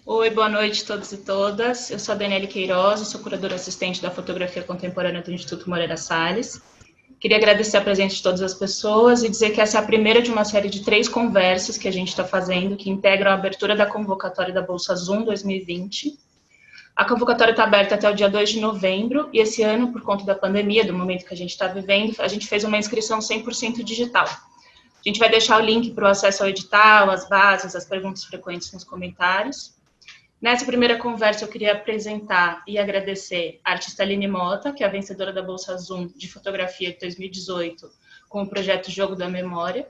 Oi, boa noite a todos e todas. Eu sou a Daniele Queiroz, sou curadora assistente da fotografia contemporânea do Instituto Moreira Salles. Queria agradecer a presença de todas as pessoas e dizer que essa é a primeira de uma série de 3 conversas que a gente está fazendo, que integram a abertura da convocatória da Bolsa Zoom 2020. A convocatória está aberta até o dia 2 de novembro, e esse ano, por conta da pandemia, do momento que a gente está vivendo, a gente fez uma inscrição 100% digital. A gente vai deixar o link para o acesso ao edital, as bases, as perguntas frequentes nos comentários. Nessa primeira conversa, eu queria apresentar e agradecer a artista Aline Mota, que é a vencedora da Bolsa Zoom de Fotografia de 2018, com o projeto Jogo da Memória,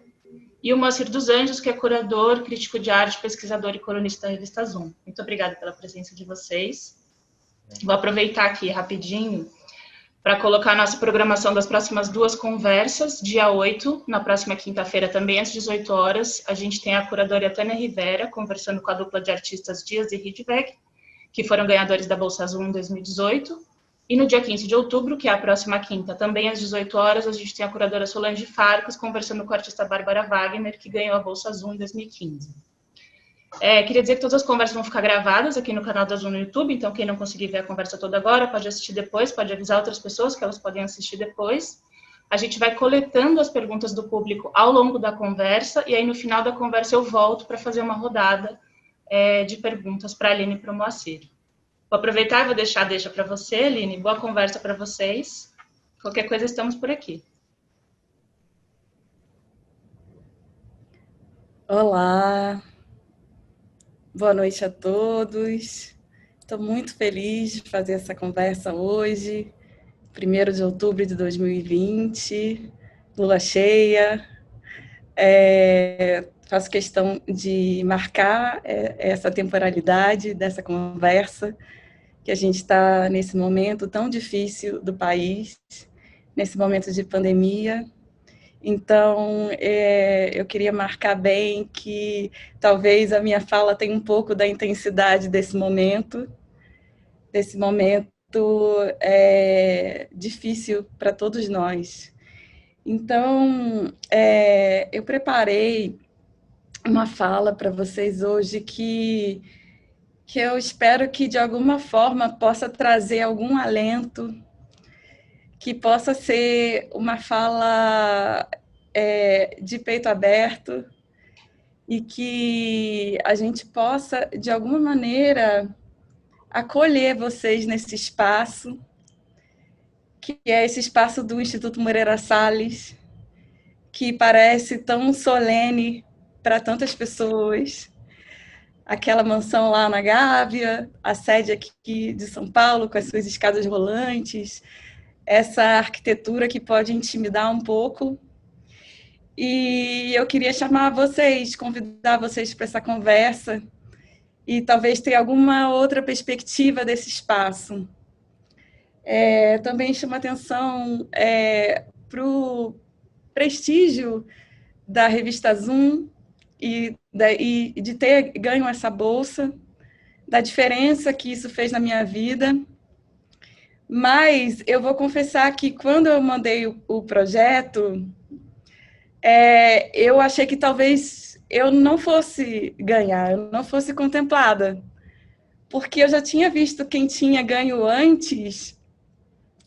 e o Moacir dos Anjos, que é curador, crítico de arte, pesquisador e colunista da revista Zoom. Muito obrigada pela presença de vocês. Vou aproveitar aqui rapidinho para colocar a nossa programação das próximas 2 conversas. Dia 8, na próxima quinta-feira, também às 18 horas, a gente tem a curadora Tânia Rivera, conversando com a dupla de artistas Dias e Hidbeck, que foram ganhadores da Bolsa Azul em 2018. E no dia 15 de outubro, que é a próxima quinta, também às 18 horas, a gente tem a curadora Solange Farcas, conversando com a artista Bárbara Wagner, que ganhou a Bolsa Azul em 2015. Queria dizer que todas as conversas vão ficar gravadas aqui no canal da Zoom no YouTube, então quem não conseguir ver a conversa toda agora pode assistir depois, pode avisar outras pessoas que elas podem assistir depois. A gente vai coletando as perguntas do público ao longo da conversa, e aí no final da conversa eu volto para fazer uma rodada de perguntas para a Aline e para o Moacir. Vou aproveitar e vou deixar para você, Aline. Boa conversa para vocês. Qualquer coisa, estamos por aqui. Olá, boa noite a todos. Estou muito feliz de fazer essa conversa hoje, 1º de outubro de 2020, lua cheia. Faço questão de marcar essa temporalidade dessa conversa, que a gente está nesse momento tão difícil do país, nesse momento de pandemia. Então, eu queria marcar bem que talvez a minha fala tenha um pouco da intensidade desse momento difícil para todos nós. Então, eu preparei uma fala para vocês hoje que eu espero que, de alguma forma, possa trazer algum alento, que possa ser uma fala de peito aberto e que a gente possa, de alguma maneira, acolher vocês nesse espaço, que é esse espaço do Instituto Moreira Salles, que parece tão solene para tantas pessoas. Aquela mansão lá na Gávea, a sede aqui de São Paulo, com as suas escadas rolantes, essa arquitetura que pode intimidar um pouco. E eu queria chamar vocês, convidar vocês para essa conversa e talvez ter alguma outra perspectiva desse espaço. Também chama atenção para o prestígio da revista Zoom e de ter ganho essa bolsa, da diferença que isso fez na minha vida. Mas eu vou confessar que quando eu mandei o projeto, eu achei que talvez eu não fosse ganhar, eu não fosse contemplada, porque eu já tinha visto quem tinha ganho antes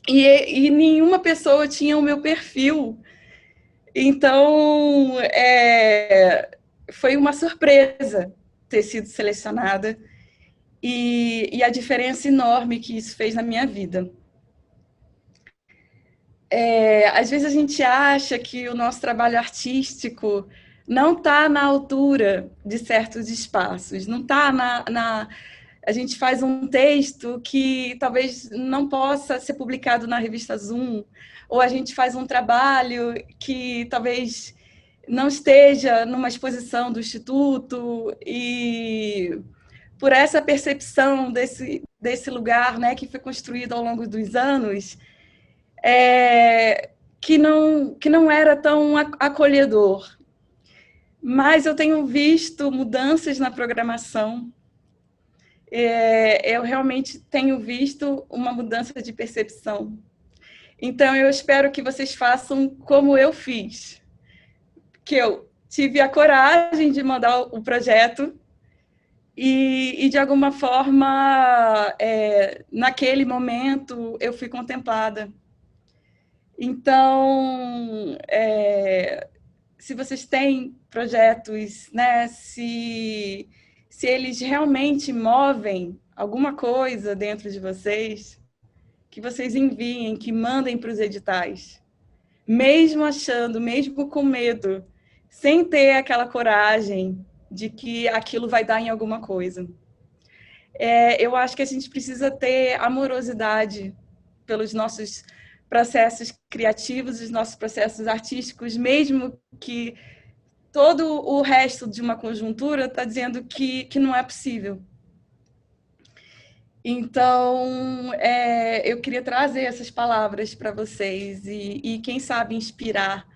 e nenhuma pessoa tinha o meu perfil. Então, foi uma surpresa ter sido selecionada e a diferença enorme que isso fez na minha vida. Às vezes a gente acha que o nosso trabalho artístico não está na altura de certos espaços, não está a gente faz um texto que talvez não possa ser publicado na revista Zoom, ou a gente faz um trabalho que talvez não esteja numa exposição do Instituto, e por essa percepção desse lugar, né, que foi construído ao longo dos anos, que não era tão acolhedor. Mas eu tenho visto mudanças na programação, eu realmente tenho visto uma mudança de percepção. Então, eu espero que vocês façam como eu fiz, que eu tive a coragem de mandar o projeto E de alguma forma, naquele momento, eu fui contemplada. Então, se vocês têm projetos, né, se eles realmente movem alguma coisa dentro de vocês, que vocês enviem, que mandem para os editais. Mesmo achando, mesmo com medo, sem ter aquela coragem de que aquilo vai dar em alguma coisa. Eu acho que a gente precisa ter amorosidade pelos nossos processos criativos, os nossos processos artísticos, mesmo que todo o resto de uma conjuntura está dizendo que não é possível. Então, eu queria trazer essas palavras para vocês e, quem sabe, inspirar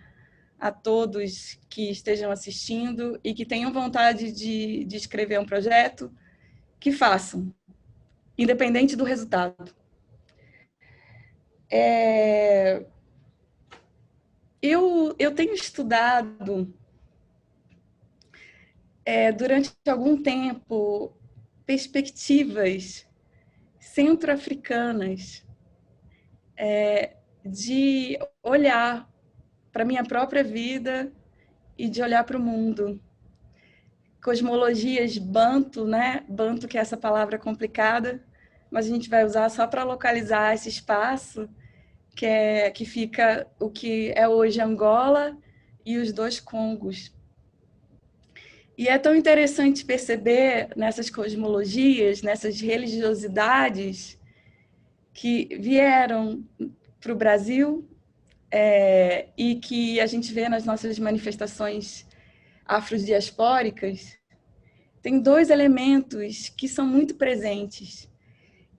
a todos que estejam assistindo e que tenham vontade de escrever um projeto, que façam, independente do resultado. Eu tenho estudado durante algum tempo perspectivas centro-africanas de olhar para a minha própria vida e de olhar para o mundo. Cosmologias Banto, né? Banto, que é essa palavra complicada, mas a gente vai usar só para localizar esse espaço, que fica o que é hoje Angola e os dois Congos. E é tão interessante perceber nessas cosmologias, nessas religiosidades que vieram para o Brasil e que a gente vê nas nossas manifestações afrodiaspóricas, tem dois elementos que são muito presentes.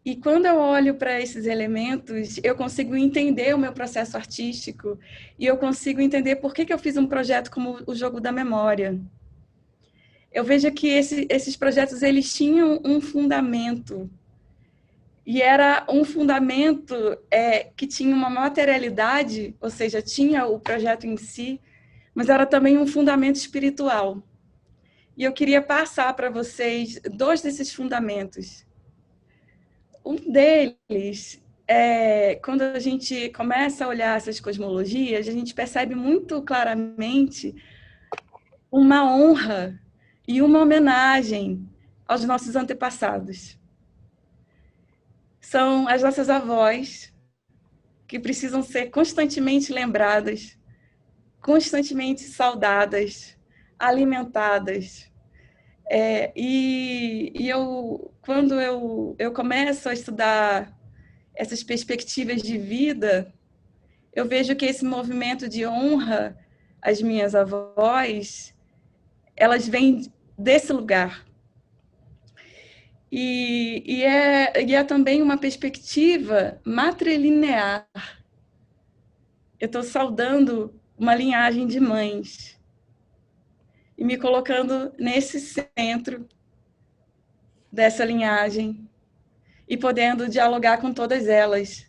E quando eu olho para esses elementos, eu consigo entender o meu processo artístico e eu consigo entender por que eu fiz um projeto como o Jogo da Memória. Eu vejo que esses projetos eles tinham um fundamento. E era um fundamento que tinha uma materialidade, ou seja, tinha o projeto em si, mas era também um fundamento espiritual. E eu queria passar para vocês dois desses fundamentos. Um deles quando a gente começa a olhar essas cosmologias, a gente percebe muito claramente uma honra e uma homenagem aos nossos antepassados. São as nossas avós que precisam ser constantemente lembradas, constantemente saudadas, alimentadas. Quando eu começo a estudar essas perspectivas de vida, eu vejo que esse movimento de honra às minhas avós, elas vêm desse lugar. E é também uma perspectiva matrilinear. Eu estou saudando uma linhagem de mães e me colocando nesse centro dessa linhagem e podendo dialogar com todas elas,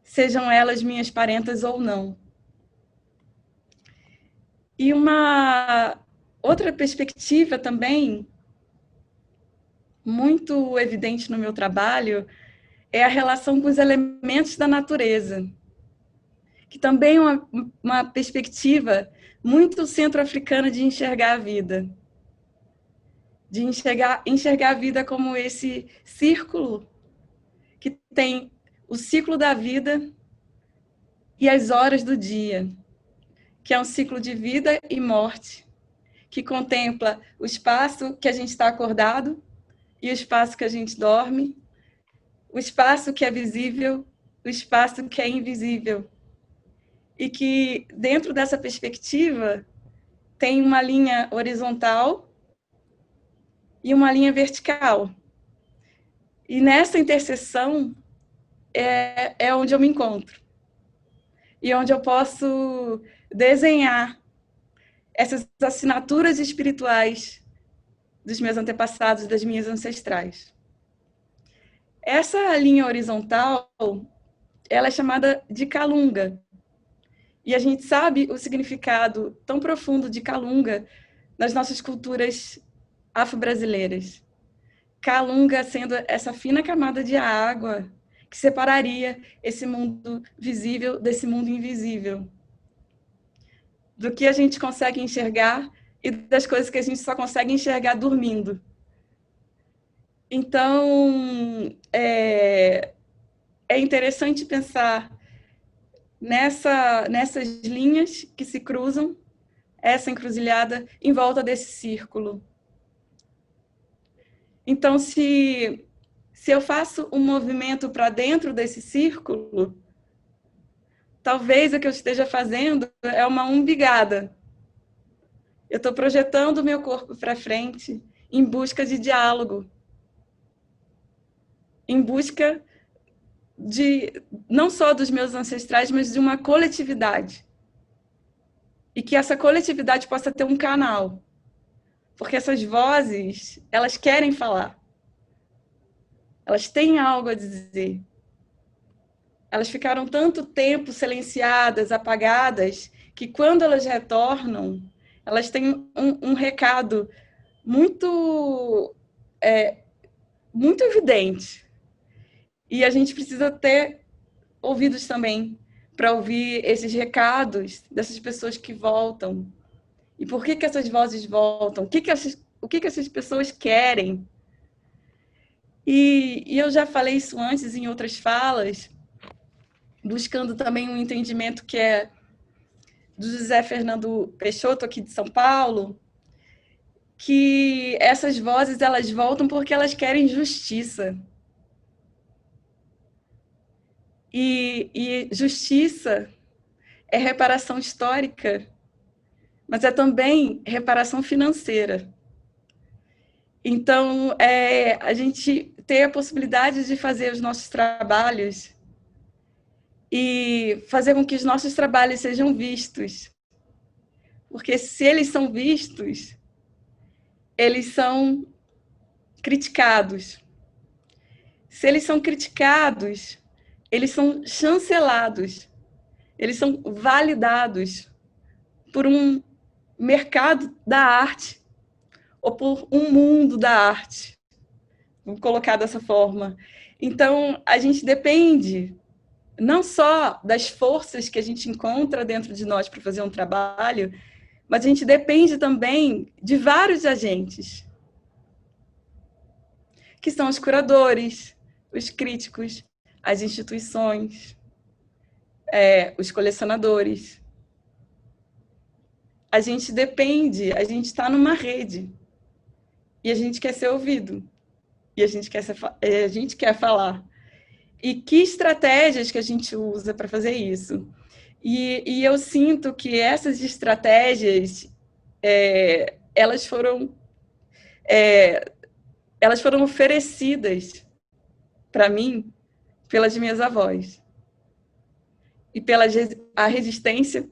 sejam elas minhas parentas ou não. E uma outra perspectiva também muito evidente no meu trabalho é a relação com os elementos da natureza, que também é uma perspectiva muito centro-africana de enxergar a vida. De enxergar a vida como esse círculo que tem o ciclo da vida e as horas do dia, que é um ciclo de vida e morte, que contempla o espaço que a gente está acordado e o espaço que a gente dorme, o espaço que é visível, o espaço que é invisível. E que, dentro dessa perspectiva, tem uma linha horizontal e uma linha vertical. E nessa interseção é onde eu me encontro. E onde eu posso desenhar essas assinaturas espirituais dos meus antepassados, das minhas ancestrais. Essa linha horizontal, ela é chamada de Calunga. E a gente sabe o significado tão profundo de Calunga nas nossas culturas afro-brasileiras. Calunga sendo essa fina camada de água que separaria esse mundo visível desse mundo invisível, do que a gente consegue enxergar e das coisas que a gente só consegue enxergar dormindo. Então, é interessante pensar nessas linhas que se cruzam, essa encruzilhada em volta desse círculo. Então, se eu faço um movimento para dentro desse círculo, talvez o que eu esteja fazendo é uma umbigada. Eu estou projetando o meu corpo para frente em busca de diálogo, em busca não só dos meus ancestrais, mas de uma coletividade. E que essa coletividade possa ter um canal. Porque essas vozes, elas querem falar. Elas têm algo a dizer. Elas ficaram tanto tempo silenciadas, apagadas, que quando elas retornam, elas têm um recado muito, muito evidente. E a gente precisa ter ouvidos também para ouvir esses recados dessas pessoas que voltam. E por que essas vozes voltam? O que essas pessoas querem? E eu já falei isso antes em outras falas, buscando também um entendimento que é do José Fernando Peixoto, aqui de São Paulo, que essas vozes elas voltam porque elas querem justiça. E justiça é reparação histórica, mas é também reparação financeira. Então, a gente ter a possibilidade de fazer os nossos trabalhos e fazer com que os nossos trabalhos sejam vistos. Porque se eles são vistos, eles são criticados. Se eles são criticados, eles são chancelados. Eles são validados por um mercado da arte ou por um mundo da arte. Vou colocar dessa forma. Então, a gente depende não só das forças que a gente encontra dentro de nós para fazer um trabalho, mas a gente depende também de vários agentes, que são os curadores, os críticos, as instituições, os colecionadores. A gente depende, a gente está numa rede e a gente quer ser ouvido e a gente quer falar. E que estratégias que a gente usa para fazer isso? E eu sinto que essas estratégias elas foram oferecidas para mim pelas minhas avós e pela a resistência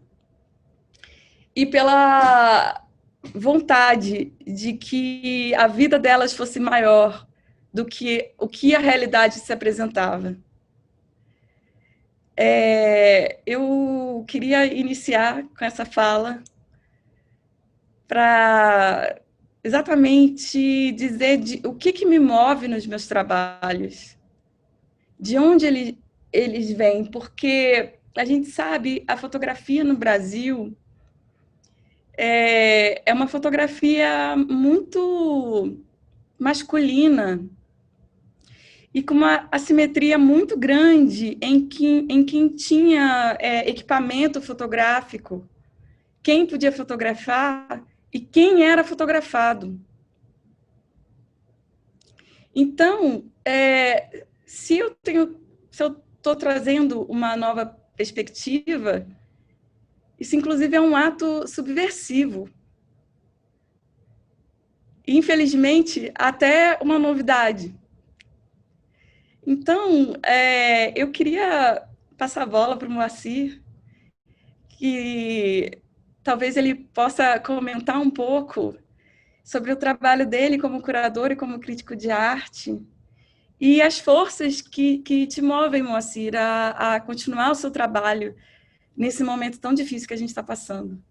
e pela vontade de que a vida delas fosse maior do que o que a realidade se apresentava. Eu queria iniciar com essa fala para exatamente dizer o que me move nos meus trabalhos, de onde eles vêm, porque a gente sabe, a fotografia no Brasil é uma fotografia muito masculina e com uma assimetria muito grande em quem tinha equipamento fotográfico, quem podia fotografar e quem era fotografado. Então, se eu estou trazendo uma nova perspectiva, isso, inclusive, é um ato subversivo. Infelizmente, até uma novidade. Então, eu queria passar a bola para o Moacir, que talvez ele possa comentar um pouco sobre o trabalho dele como curador e como crítico de arte e as forças que te movem, Moacir, a continuar o seu trabalho nesse momento tão difícil que a gente está passando.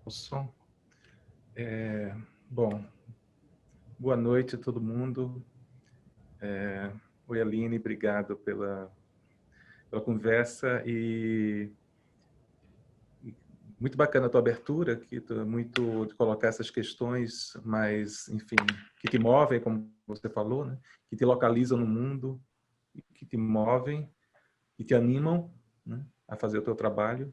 O som. Bom, boa noite a todo mundo. Oi, Aline, obrigado pela conversa e muito bacana a tua abertura, que muito de colocar essas questões, mas, enfim, que te movem, como você falou, né? Que te localizam no mundo, que te movem, que te animam, né? A fazer o teu trabalho.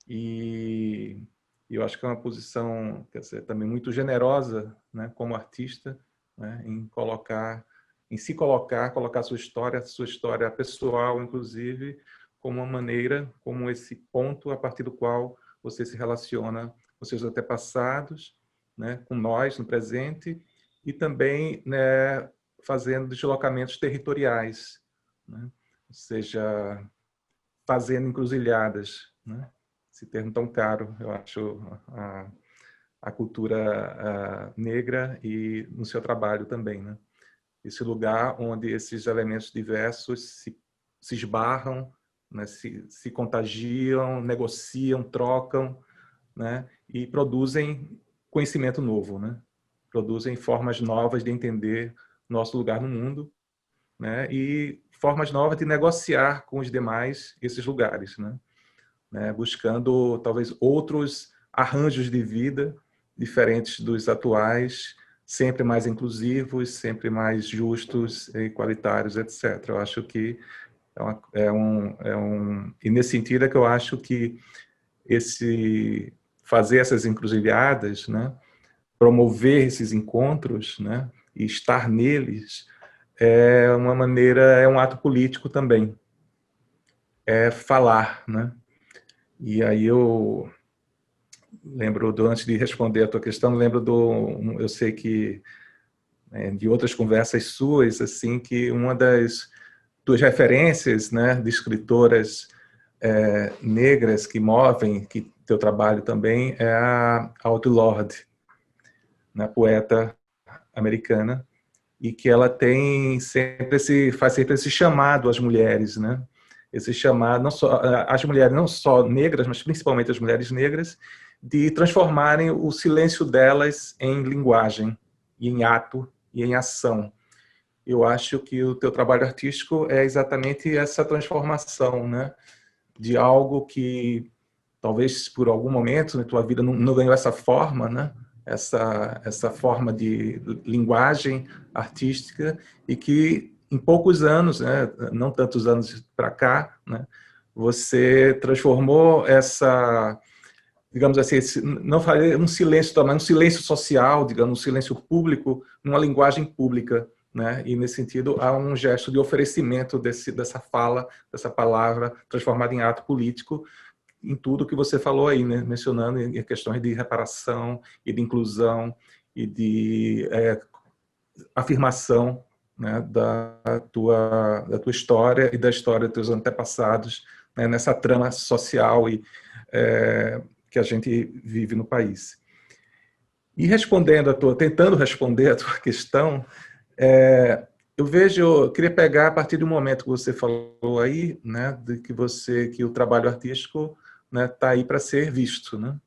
E eu acho que é uma posição, quer dizer, também muito generosa, né, como artista, né, em se colocar sua história pessoal, inclusive, como uma maneira, como esse ponto a partir do qual você se relaciona com seus antepassados, né, com nós no presente, e também, né, fazendo deslocamentos territoriais, né, ou seja, fazendo encruzilhadas, né? Esse termo tão caro, eu acho, a cultura negra e no seu trabalho também, né? Esse lugar onde esses elementos diversos se esbarram, né? Se contagiam, negociam, trocam, né? E produzem conhecimento novo, né? Produzem formas novas de entender nosso lugar no mundo, né? E formas novas de negociar com os demais esses lugares, né? Buscando talvez outros arranjos de vida diferentes dos atuais, sempre mais inclusivos, sempre mais justos e igualitários, etc. Eu acho que e nesse sentido é que eu acho que fazer essas encruzilhadas, né, promover esses encontros, né, e estar neles é uma maneira, é um ato político também, é falar, né? E aí eu lembro, antes de responder a tua questão, eu sei que de outras conversas suas, assim, que uma das tuas referências, né, de escritoras negras que movem, que teu trabalho também, é a Audre Lorde, né, poeta americana, e que ela faz sempre esse chamado às mulheres, né? Esse chamado, não só as mulheres, não só negras, mas principalmente as mulheres negras, de transformarem o silêncio delas em linguagem, e em ato, e em ação. Eu acho que o teu trabalho artístico é exatamente essa transformação, né? De algo que talvez por algum momento na tua vida não ganhou essa forma, né? Essa forma de linguagem artística, e que em poucos anos, né, não tantos anos para cá, né, você transformou digamos assim, não falei um silêncio, mas um silêncio social, digamos, um silêncio público, numa linguagem pública, né? E nesse sentido há um gesto de oferecimento dessa fala, dessa palavra transformada em ato político, em tudo que você falou aí, né? Mencionando em questões de reparação e de inclusão e de afirmação, né? da tua história e da história dos teus antepassados, né? Nessa trama social que a gente vive no país. E tentando responder a tua questão, eu queria pegar a partir do momento que você falou aí, né, de que o trabalho artístico, né, tá aí para ser visto, né?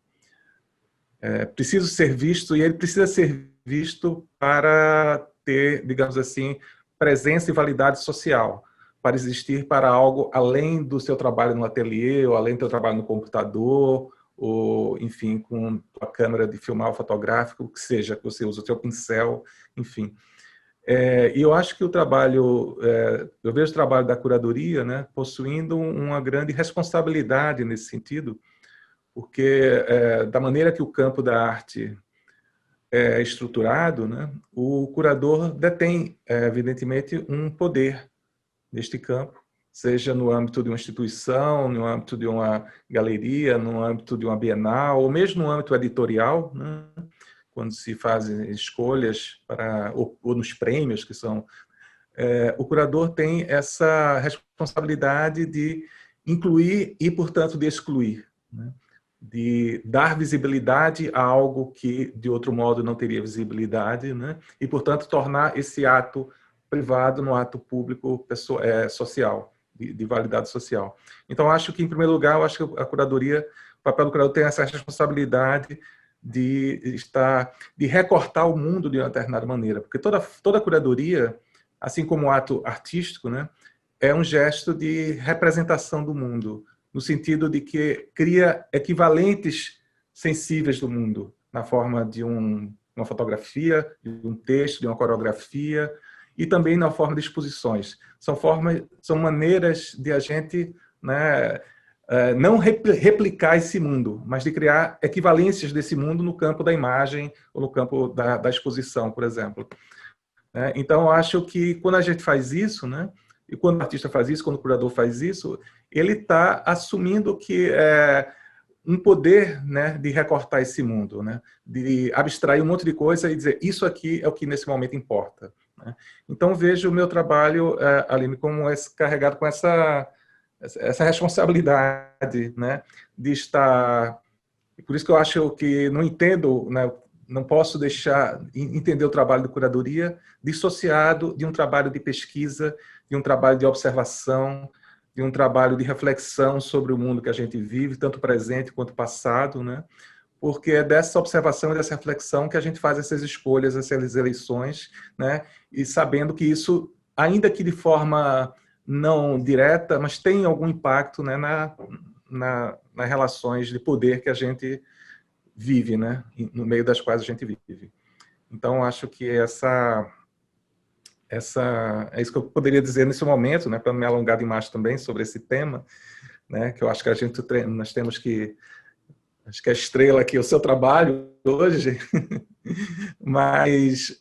Preciso ser visto, e ele precisa ser visto para ter, digamos assim, presença e validade social, para existir para algo além do seu trabalho no ateliê, ou além do seu trabalho no computador, ou, enfim, com a câmera de filmar fotográfico, o que seja, que você usa o seu pincel, enfim. E eu acho que eu vejo o trabalho da curadoria, né, possuindo uma grande responsabilidade nesse sentido, porque da maneira que o campo da arte é estruturado, né, o curador detém, evidentemente, um poder neste campo, seja no âmbito de uma instituição, no âmbito de uma galeria, no âmbito de uma bienal, ou mesmo no âmbito editorial, né, quando se fazem escolhas ou nos prêmios que são... o curador tem essa responsabilidade de incluir e, portanto, de excluir, né? De dar visibilidade a algo que, de outro modo, não teria visibilidade, né? E, portanto, tornar esse ato privado no ato público social, de validade social. Então, acho que, em primeiro lugar, eu acho que o papel do curador tem essa responsabilidade de recortar o mundo de uma determinada maneira, porque toda curadoria, assim como o ato artístico, né, é um gesto de representação do mundo, no sentido de que cria equivalentes sensíveis do mundo, na forma de uma fotografia, de um texto, de uma coreografia, e também na forma de exposições. São maneiras de a gente, né, não replicar esse mundo, mas de criar equivalências desse mundo no campo da imagem ou no campo da exposição, por exemplo. Então, eu acho que quando a gente faz isso, né, e quando o artista faz isso, quando o curador faz isso, ele está assumindo que um poder, né, de recortar esse mundo, né, de abstrair um monte de coisa e dizer isso aqui é o que nesse momento importa. Né? Então, vejo o meu trabalho, Aline, como carregado com essa responsabilidade, né, de estar... Por isso que eu acho que não entendo, né, não posso deixar entender o trabalho de curadoria dissociado de um trabalho de pesquisa, de um trabalho de observação, de um trabalho de reflexão sobre o mundo que a gente vive, tanto presente quanto passado, né? Porque é dessa observação e dessa reflexão que a gente faz essas escolhas, essas eleições, né? E sabendo que isso, ainda que de forma não direta, mas tem algum impacto, né, nas relações de poder que a gente vive, né? No meio das quais a gente vive. Então, acho que é isso que eu poderia dizer nesse momento, né, para não me alongar demais também sobre esse tema, né, que eu acho que nós temos que... Acho que a estrela aqui é o seu trabalho hoje, mas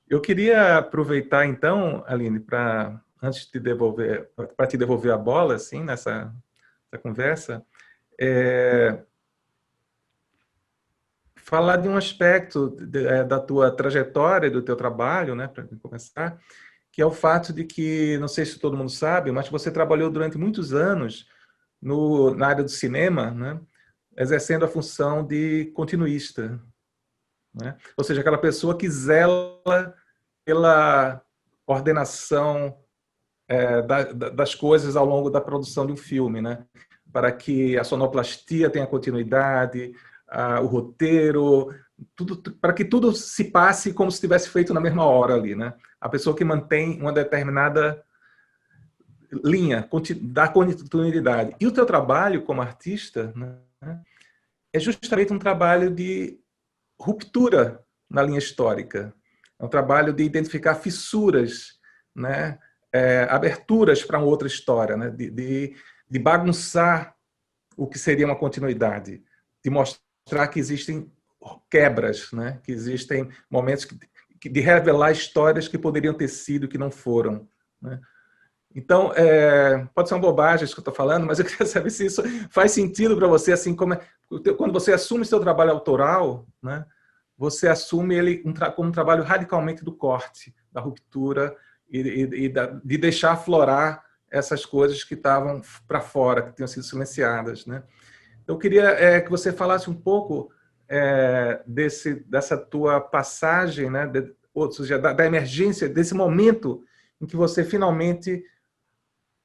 eu queria aproveitar então, Aline, antes de para te devolver a bola, assim, nessa conversa, falar de um aspecto da tua trajetória, do teu trabalho, né, para começar, que é o fato de que, não sei se todo mundo sabe, mas você trabalhou durante muitos anos na área do cinema, né, exercendo a função de continuista, né? Ou seja, aquela pessoa que zela pela ordenação das coisas ao longo da produção de um filme, né? Para que a sonoplastia tenha continuidade, o roteiro, para que tudo se passe como se tivesse feito na mesma hora ali, né? A pessoa que mantém uma determinada linha, dá continuidade. E o teu trabalho como artista, né, é justamente um trabalho de ruptura na linha histórica. É um trabalho de identificar fissuras, né, aberturas para uma outra história, né, de bagunçar o que seria uma continuidade, de mostrar que existem quebras, né, que existem momentos de revelar histórias que poderiam ter sido, que não foram. Né. Então, pode ser uma bobagem isso que eu estou falando, mas eu queria saber se isso faz sentido para você, assim como quando você assume seu trabalho autoral, né, você assume ele como um trabalho radicalmente do corte, da ruptura e de deixar aflorar essas coisas que estavam para fora, que tinham sido silenciadas, né? Eu queria que você falasse um pouco dessa tua passagem, né, ou seja, da emergência, desse momento em que você finalmente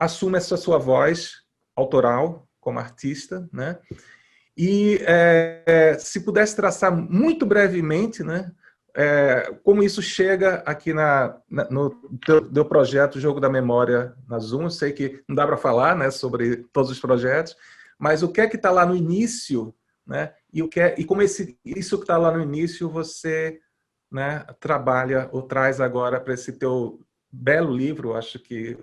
assume essa sua voz autoral como artista, né? E se pudesse traçar muito brevemente, né, como isso chega aqui no teu projeto Jogo da Memória na Zoom. Eu sei que não dá para falar, né, sobre todos os projetos, mas o que é que está lá no início, né, e como isso que está lá no início você, né, trabalha ou traz agora para esse teu belo livro. Acho que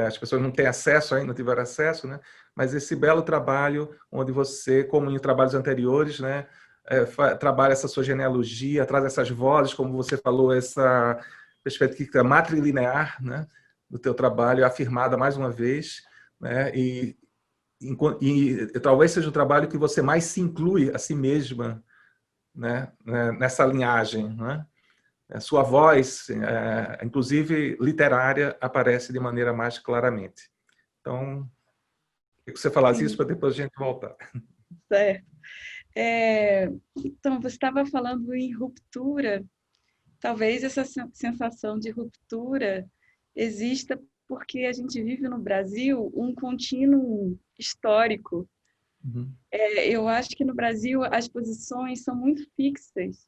as pessoas não têm acesso ainda, não tiveram acesso, né? Mas esse belo trabalho onde você, como em trabalhos anteriores, né, trabalha essa sua genealogia, traz essas vozes, como você falou, essa perspectiva matrilinear, né, do teu trabalho, afirmada mais uma vez, né, e talvez seja o trabalho que você mais se inclui a si mesma, né, nessa linhagem, né? A sua voz, inclusive literária, aparece de maneira mais claramente. Então, queria que você falasse isso para depois a gente voltar. Certo. Então, você estava falando em ruptura. Talvez essa sensação de ruptura exista porque a gente vive no Brasil um contínuo histórico Uhum. Eu acho que no Brasil as posições são muito fixas.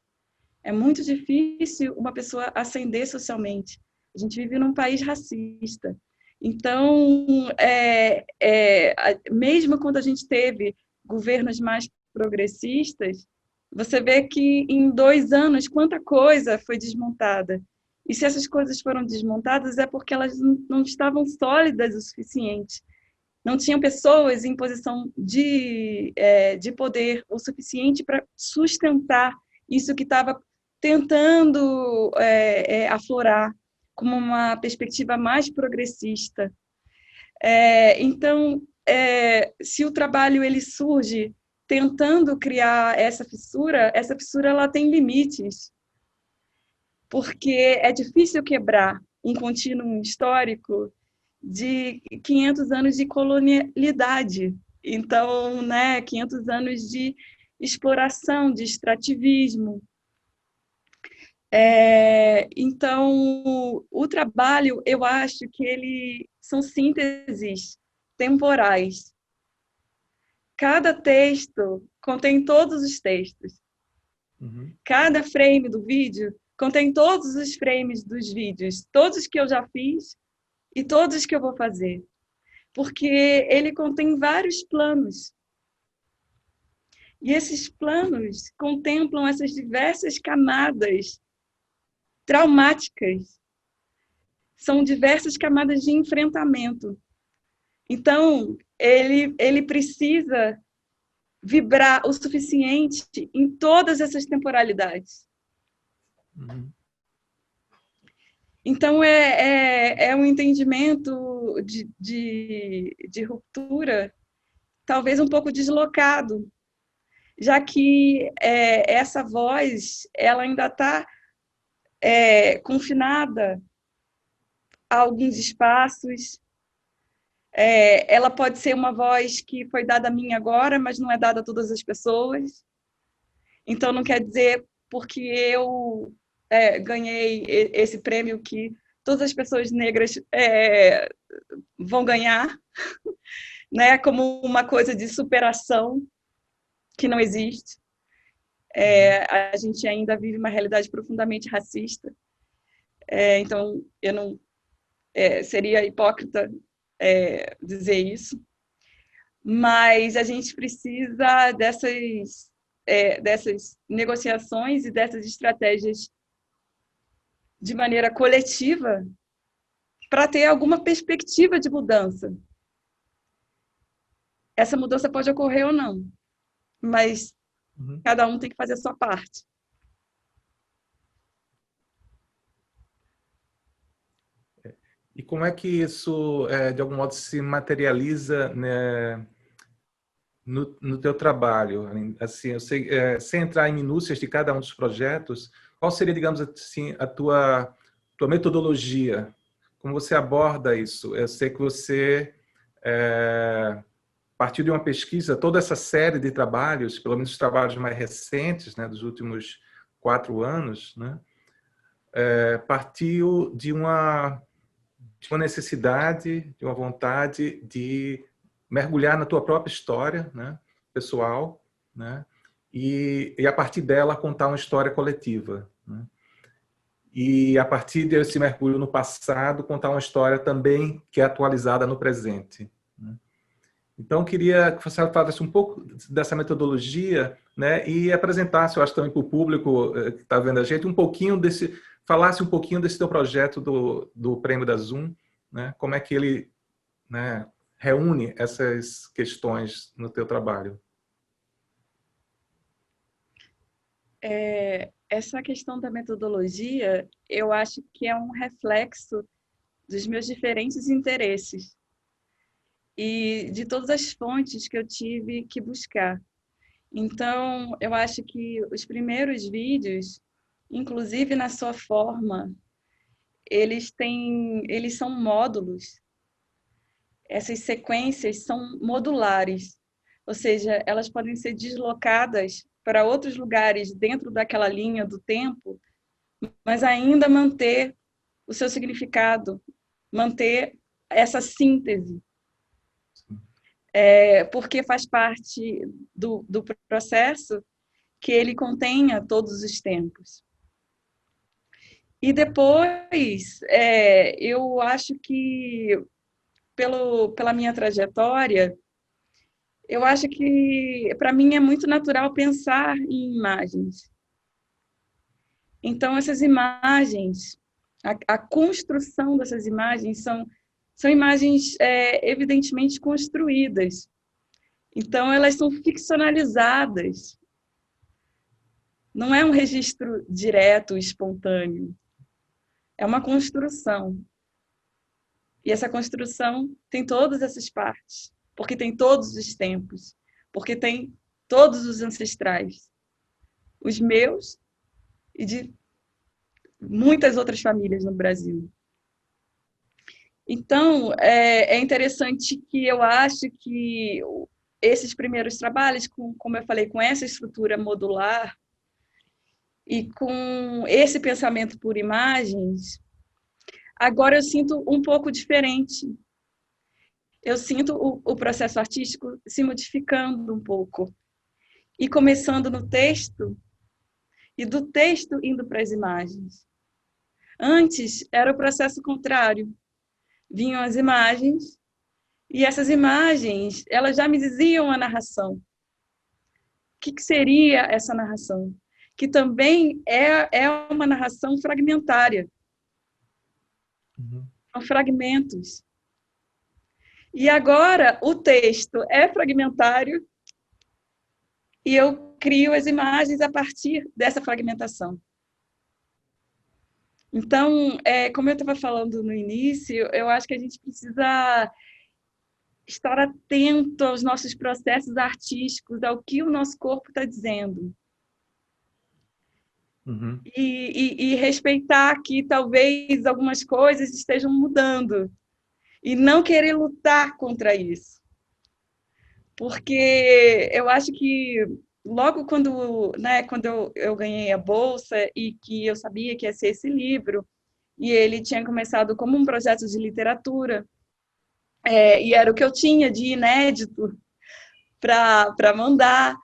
É muito difícil uma pessoa ascender socialmente. A gente vive num país racista. Então, mesmo quando a gente teve governos mais progressistas, você vê que em 2 anos quanta coisa foi desmontada. E se essas coisas foram desmontadas é porque elas não estavam sólidas o suficiente. Não tinham pessoas em posição de poder o suficiente para sustentar isso que estava tentando aflorar como uma perspectiva mais progressista. Então, se o trabalho ele surge tentando criar essa fissura ela tem limites, porque é difícil quebrar um contínuo histórico de 500 anos de colonialidade. Então, 500 anos de exploração, de extrativismo. Então, o trabalho, eu acho que ele são sínteses temporais. Cada texto contém todos os textos. Uhum. Cada frame do vídeo contém todos os frames dos vídeos, todos que eu já fiz e todos que eu vou fazer. Porque ele contém vários planos. E esses planos contemplam essas diversas camadas traumáticas. São diversas camadas de enfrentamento. Então, ele precisa vibrar o suficiente em todas essas temporalidades. Uhum. Então, é um entendimento de ruptura talvez um pouco deslocado, já que essa voz ela ainda está confinada a alguns espaços. Ela pode ser uma voz que foi dada a mim agora, mas não é dada a todas as pessoas. Então, não quer dizer porque eu ganhei esse prêmio que todas as pessoas negras vão ganhar, né? Como uma coisa de superação que não existe. A gente ainda vive uma realidade profundamente racista. Então, eu não seria hipócrita dizer isso, mas a gente precisa dessas negociações e dessas estratégias de maneira coletiva para ter alguma perspectiva de mudança. Essa mudança pode ocorrer ou não, mas cada um tem que fazer a sua parte. E como é que isso, de algum modo, se materializa, né, no teu trabalho? Assim, eu sei, sem entrar em minúcias de cada um dos projetos, qual seria, digamos assim, a tua metodologia? Como você aborda isso? Eu sei que você partiu de uma pesquisa, toda essa série de trabalhos, pelo menos os trabalhos mais recentes, né, dos últimos 4 anos, né, partiu de uma necessidade, de uma vontade de mergulhar na tua própria história, né, pessoal, né, e a partir dela contar uma história coletiva, né, e a partir desse mergulho no passado contar uma história também que é atualizada no presente, né. Então, eu queria que você falasse um pouco dessa metodologia, né, e apresentasse, eu acho, também para o público que está vendo a gente, falasse um pouquinho desse teu projeto do Prêmio da Zoom, né, como é que ele, né, reúne essas questões no teu trabalho. Essa questão da metodologia, eu acho que é um reflexo dos meus diferentes interesses e de todas as fontes que eu tive que buscar. Então, eu acho que os primeiros vídeos, inclusive na sua forma, eles são módulos. Essas sequências são modulares, ou seja, elas podem ser deslocadas para outros lugares dentro daquela linha do tempo, mas ainda manter o seu significado, manter essa síntese. porque faz parte do processo que ele contenha todos os tempos. E depois, eu acho que, pela minha trajetória, eu acho que, para mim, é muito natural pensar em imagens. Então, essas imagens, a construção dessas imagens são imagens evidentemente construídas. Então, elas são ficcionalizadas. Não é um registro direto, espontâneo. É uma construção. E essa construção tem todas essas partes, porque tem todos os tempos, porque tem todos os ancestrais, os meus e de muitas outras famílias no Brasil. Então, é interessante que eu acho que esses primeiros trabalhos, como eu falei, com essa estrutura modular e com esse pensamento por imagens, agora eu sinto um pouco diferente. Eu sinto o processo artístico se modificando um pouco e começando no texto e do texto indo para as imagens. Antes era o processo contrário. Vinham as imagens e essas imagens, elas já me diziam a narração. O que seria essa narração? Que também é uma narração fragmentária. São fragmentos. E agora o texto é fragmentário e eu crio as imagens a partir dessa fragmentação. Então, como eu estava falando no início, eu acho que a gente precisa estar atento aos nossos processos artísticos, ao que o nosso corpo está dizendo. Uhum. E respeitar que talvez algumas coisas estejam mudando. E não querer lutar contra isso. Porque eu acho que logo quando eu ganhei a bolsa e que eu sabia que ia ser esse livro, e ele tinha começado como um projeto de literatura, e era o que eu tinha de inédito para mandar,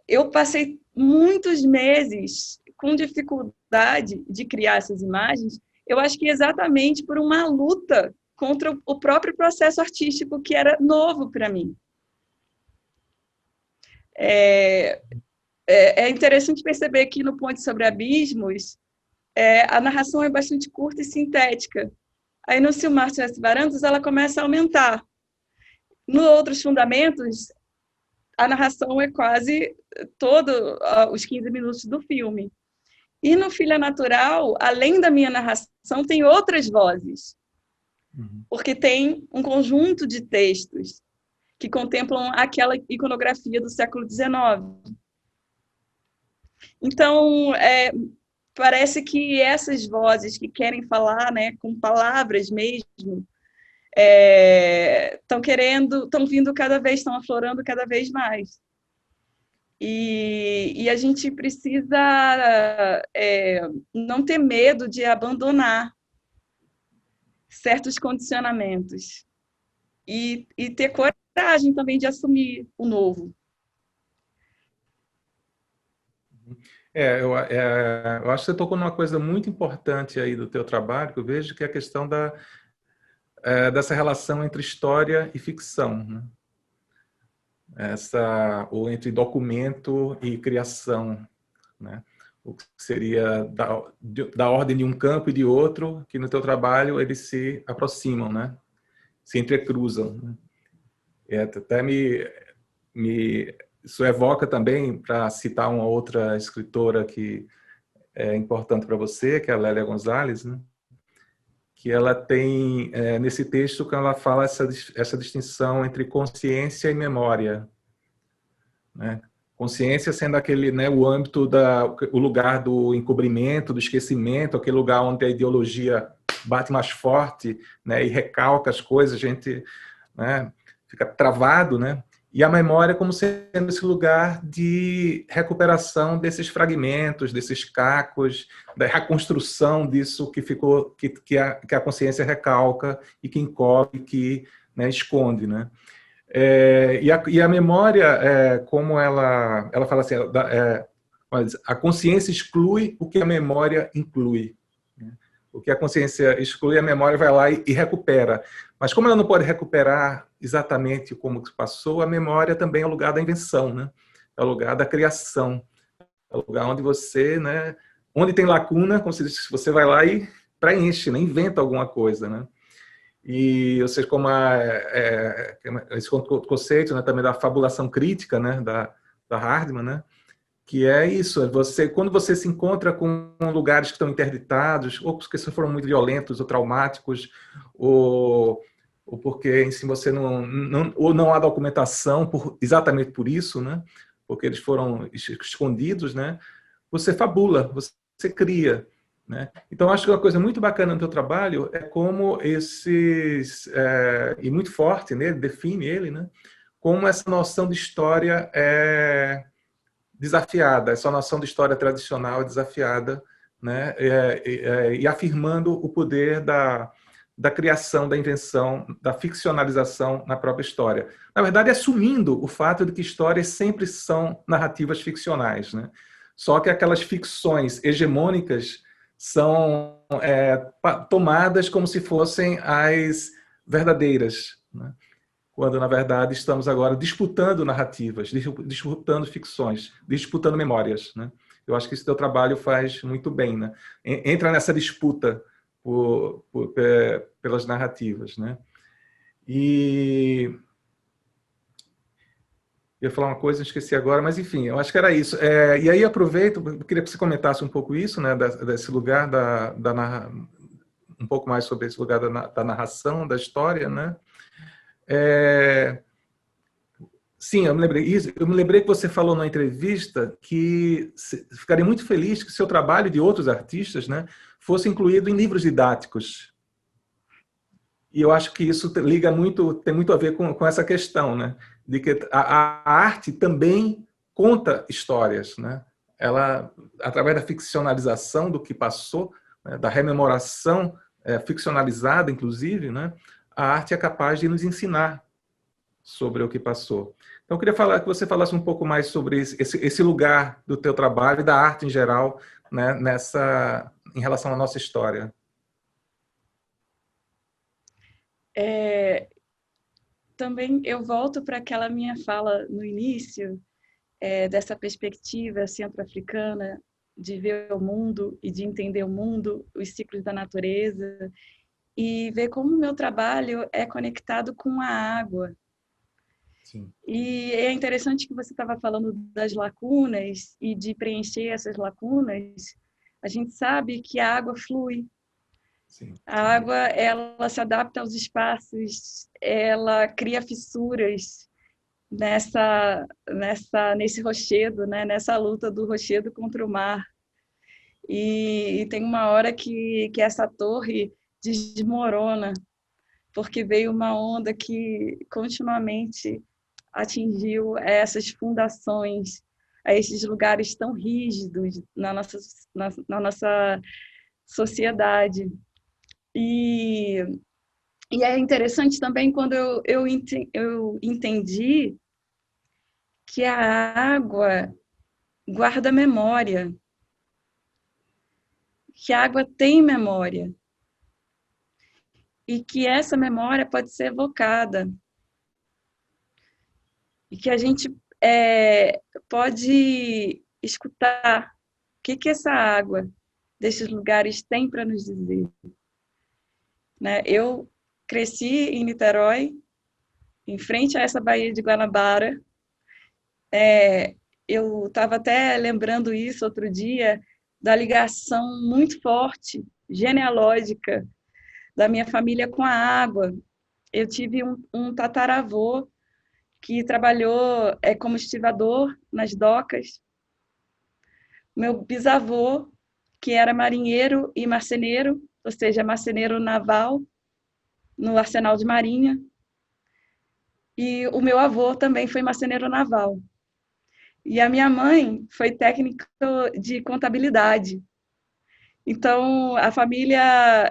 eu passei muitos meses com dificuldade de criar essas imagens, eu acho que exatamente por uma luta contra o próprio processo artístico que era novo para mim. É interessante perceber que no Ponte sobre Abismos, a narração é bastante curta e sintética. Aí no Se o Mar Tivesse Varandas, ela começa a aumentar. No Outros Fundamentos, a narração é quase todos os 15 minutos do filme. E no Filha Natural, além da minha narração, tem outras vozes. Porque tem um conjunto de textos que contemplam aquela iconografia do século XIX. Então, parece que essas vozes que querem falar, né, com palavras mesmo, estão vindo cada vez, estão aflorando cada vez mais. E a gente precisa não ter medo de abandonar certos condicionamentos e ter coragem também de assumir o novo. Eu acho que você tocou numa coisa muito importante aí do teu trabalho, que eu vejo que é a questão dessa relação entre história e ficção, né? Ou entre documento e criação, né? O que seria da ordem de um campo e de outro, que no teu trabalho eles se aproximam, né? Se entrecruzam, né? Até isso evoca também, para citar uma outra escritora que é importante para você, que é a Lélia Gonzalez, né? Que ela tem, nesse texto, que ela fala essa distinção entre consciência e memória, né? Consciência sendo aquele, né, o âmbito, o lugar do encobrimento, do esquecimento, aquele lugar onde a ideologia bate mais forte, né, e recalca as coisas, a gente, né, fica travado, né? E a memória como sendo esse lugar de recuperação desses fragmentos, desses cacos, da reconstrução disso que ficou, que a consciência recalca e que encobre, que, né, esconde, né? E a memória, como ela fala assim, a consciência exclui o que a memória inclui. O que a consciência exclui, a memória vai lá e recupera. Mas como ela não pode recuperar exatamente como se passou, a memória também é o lugar da invenção, né? É o lugar da criação. É o lugar onde você, né? Onde tem lacuna, como se diz, você vai lá e preenche, né? Inventa alguma coisa, né? E, ou seja, como esse conceito, né, também da fabulação crítica, né, da Hardman, né, que é isso, quando você se encontra com lugares que estão interditados, ou porque foram muito violentos ou traumáticos, ou porque em si você ou não há documentação exatamente por isso, né, porque eles foram escondidos, né, você fabula, você cria. Né? Então, acho que uma coisa muito bacana no teu trabalho é como e muito forte nele, define ele, né? Como essa noção de história é desafiada, essa noção de história tradicional é desafiada, né? E afirmando o poder da criação, da invenção, da ficcionalização na própria história. Na verdade, assumindo o fato de que histórias sempre são narrativas ficcionais, né? Só que aquelas ficções hegemônicas são tomadas como se fossem as verdadeiras, né? Quando, na verdade, estamos agora disputando narrativas, disputando ficções, disputando memórias. Né? Eu acho que esse teu trabalho faz muito bem. Né? Entra nessa disputa pelas narrativas. Né? E eu ia falar uma coisa, esqueci agora, mas enfim, eu acho que era isso. E aí aproveito, eu queria que você comentasse um pouco isso, né, desse lugar um pouco mais sobre esse lugar da narração, da história, né? Sim, eu me lembrei isso. Eu me lembrei que você falou na entrevista que ficaria muito feliz que seu trabalho de outros artistas, né, fosse incluído em livros didáticos. E eu acho que isso tem muito a ver com essa questão, né, de que a arte também conta histórias, né? Ela, através da ficcionalização do que passou, né, da rememoração ficcionalizada, inclusive, né, a arte é capaz de nos ensinar sobre o que passou. Então, eu queria que você falasse um pouco mais sobre esse lugar do teu trabalho e da arte em geral, né, em relação à nossa história. Também eu volto para aquela minha fala no início, dessa perspectiva centro-africana de ver o mundo e de entender o mundo, os ciclos da natureza, e ver como o meu trabalho é conectado com a água. Sim. E é interessante que você estava falando das lacunas e de preencher essas lacunas. A gente sabe que a água flui. Sim. A água, ela se adapta aos espaços, ela cria fissuras nesse rochedo, né? Nessa luta do rochedo contra o mar. E tem uma hora que essa torre desmorona, porque veio uma onda que continuamente atingiu essas fundações, a esses lugares tão rígidos na nossa sociedade. E é interessante também quando eu entendi que a água guarda memória, que a água tem memória, e que essa memória pode ser evocada, e que a gente pode escutar o que essa água desses lugares tem para nos dizer. Né? Eu cresci em Niterói, em frente a essa Baía de Guanabara. Eu estava até lembrando isso outro dia, da ligação muito forte, genealógica, da minha família com a água. Eu tive um tataravô que trabalhou como estivador nas docas. Meu bisavô, que era marinheiro e marceneiro, ou seja, marceneiro naval, no Arsenal de Marinha. E o meu avô também foi marceneiro naval. E a minha mãe foi técnica de contabilidade. Então, a família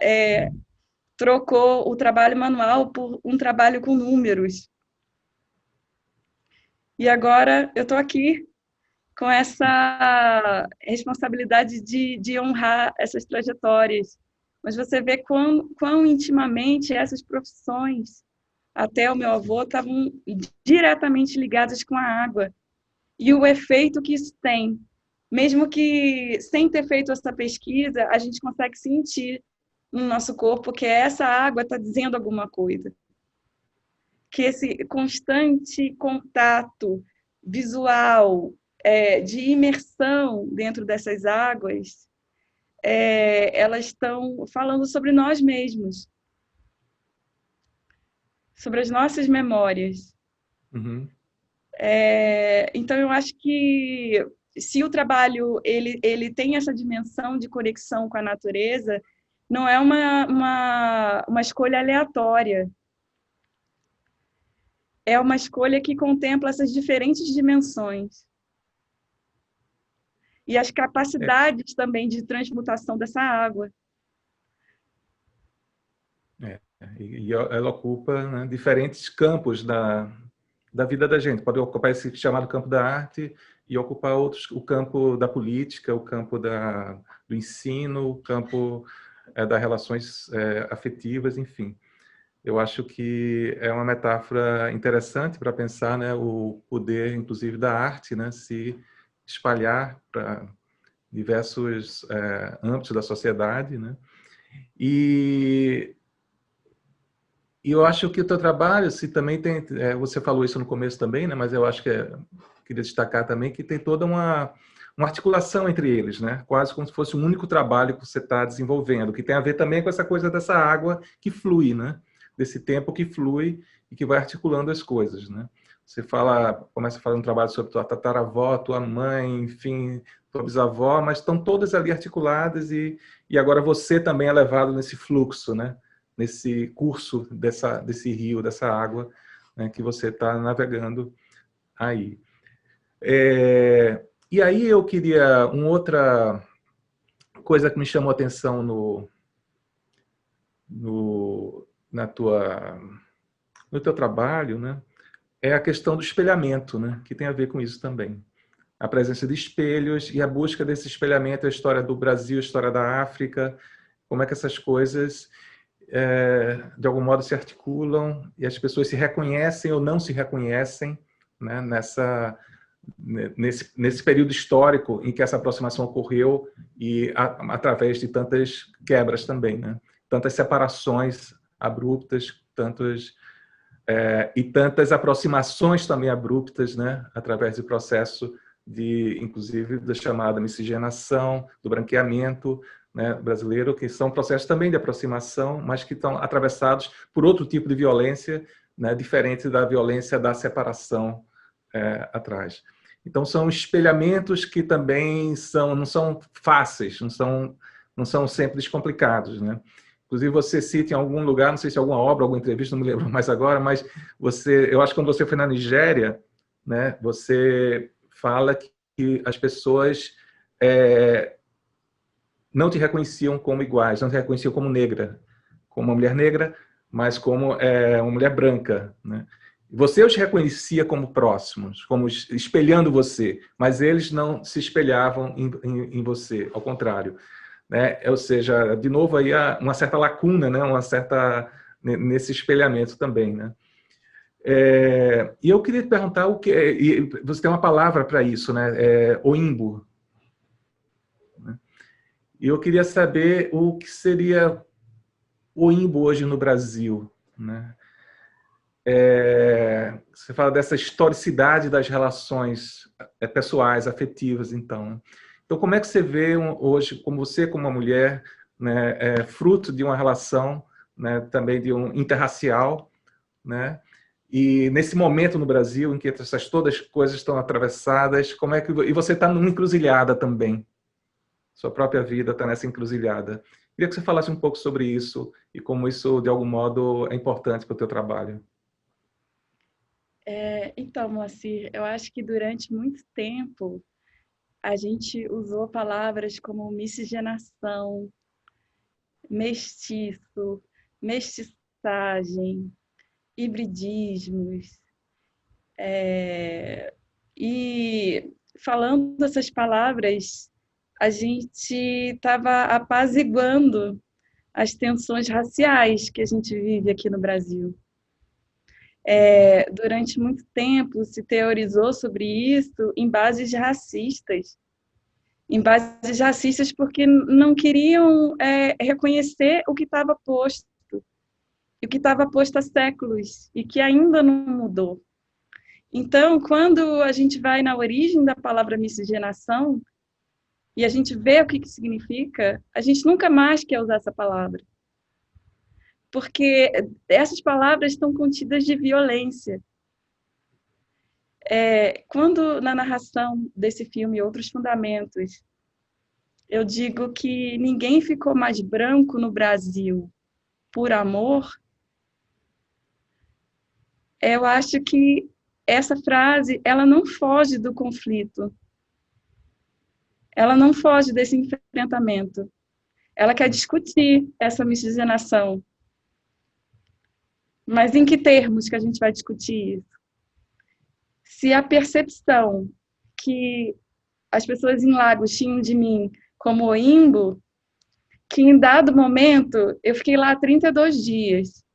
trocou o trabalho manual por um trabalho com números. E agora eu estou aqui com essa responsabilidade de honrar essas trajetórias. Mas você vê quão intimamente essas profissões, até o meu avô, estavam diretamente ligadas com a água. E o efeito que isso tem. Mesmo que sem ter feito essa pesquisa, a gente consegue sentir no nosso corpo que essa água está dizendo alguma coisa. Que esse constante contato visual, de imersão dentro dessas águas, elas estão falando sobre nós mesmos, sobre as nossas memórias. Uhum. Então, eu acho que se o trabalho ele tem essa dimensão de conexão com a natureza, não é uma escolha aleatória. É uma escolha que contempla essas diferentes dimensões. E as capacidades também de transmutação dessa água. E ela ocupa, né, diferentes campos da vida da gente. Pode ocupar esse chamado campo da arte e ocupar outros, o campo da política, o campo do ensino, o campo das relações afetivas, enfim. Eu acho que é uma metáfora interessante para pensar, né, o poder, inclusive, da arte, né, se espalhar para diversos âmbitos da sociedade, né? E eu acho que o teu trabalho, se também tem, você falou isso no começo também, né? Mas eu acho que queria destacar também que tem toda uma articulação entre eles, né? Quase como se fosse um único trabalho que você está desenvolvendo, que tem a ver também com essa coisa dessa água que flui, né? Desse tempo que flui e que vai articulando as coisas, né? Você começa a fazer um trabalho sobre tua tataravó, tua mãe, enfim, tua bisavó, mas estão todas ali articuladas e agora você também é levado nesse fluxo, né? Nesse curso desse rio, dessa água, né, que você está navegando aí. E aí eu queria uma outra coisa que me chamou a atenção no teu trabalho, né, é a questão do espelhamento, né, que tem a ver com isso também. A presença de espelhos e a busca desse espelhamento, a história do Brasil, a história da África, como é que essas coisas de algum modo se articulam e as pessoas se reconhecem ou não se reconhecem, né, nesse período histórico em que essa aproximação ocorreu e através de tantas quebras também, né? Tantas separações abruptas, e tantas aproximações também abruptas, né, através do processo inclusive, da chamada miscigenação, do branqueamento, né, brasileiro, que são processos também de aproximação, mas que estão atravessados por outro tipo de violência, né, diferente da violência da separação atrás. Então, são espelhamentos que também não são fáceis, não são sempre descomplicados, né? Inclusive, você cita em algum lugar, não sei se é alguma obra, alguma entrevista, não me lembro mais agora, mas eu acho que quando você foi na Nigéria, né, você fala que as pessoas não te reconheciam como iguais, não te reconheciam como negra, como uma mulher negra, mas como uma mulher branca, né? Você os reconhecia como próximos, como espelhando você, mas eles não se espelhavam em você, ao contrário, né? Ou seja, de novo aí há uma certa lacuna, né? Nesse espelhamento também, né? E eu queria te perguntar e você tem uma palavra para isso, né? Oimbo. Né? E eu queria saber o que seria Oimbo hoje no Brasil, né? Você fala dessa historicidade das relações pessoais, afetivas, então. Né? Então, como é que você vê hoje, como você, como uma mulher, né, fruto de uma relação, né, também de um interracial, né? E nesse momento no Brasil, em que todas as coisas estão atravessadas, e você está numa encruzilhada também. Sua própria vida está nessa encruzilhada. Queria que você falasse um pouco sobre isso e como isso, de algum modo, é importante para o teu trabalho. Então, Moacir, eu acho que durante muito tempo a gente usou palavras como miscigenação, mestiço, mestiçagem, hibridismos. E falando essas palavras, a gente estava apaziguando as tensões raciais que a gente vive aqui no Brasil. Durante muito tempo se teorizou sobre isso em bases racistas. Em bases racistas porque não queriam reconhecer o que estava posto, e o que estava posto há séculos, e que ainda não mudou. Então, quando a gente vai na origem da palavra miscigenação, e a gente vê o que significa, a gente nunca mais quer usar essa palavra. Porque essas palavras estão contidas de violência. Quando, na narração desse filme, Outros Fundamentos, eu digo que ninguém ficou mais branco no Brasil por amor, eu acho que essa frase, ela não foge do conflito. Ela não foge desse enfrentamento. Ela quer discutir essa miscigenação. Mas em que termos que a gente vai discutir isso? Se a percepção que as pessoas em Lagos tinham de mim como Oimbo, que em dado momento, eu fiquei lá 32 dias.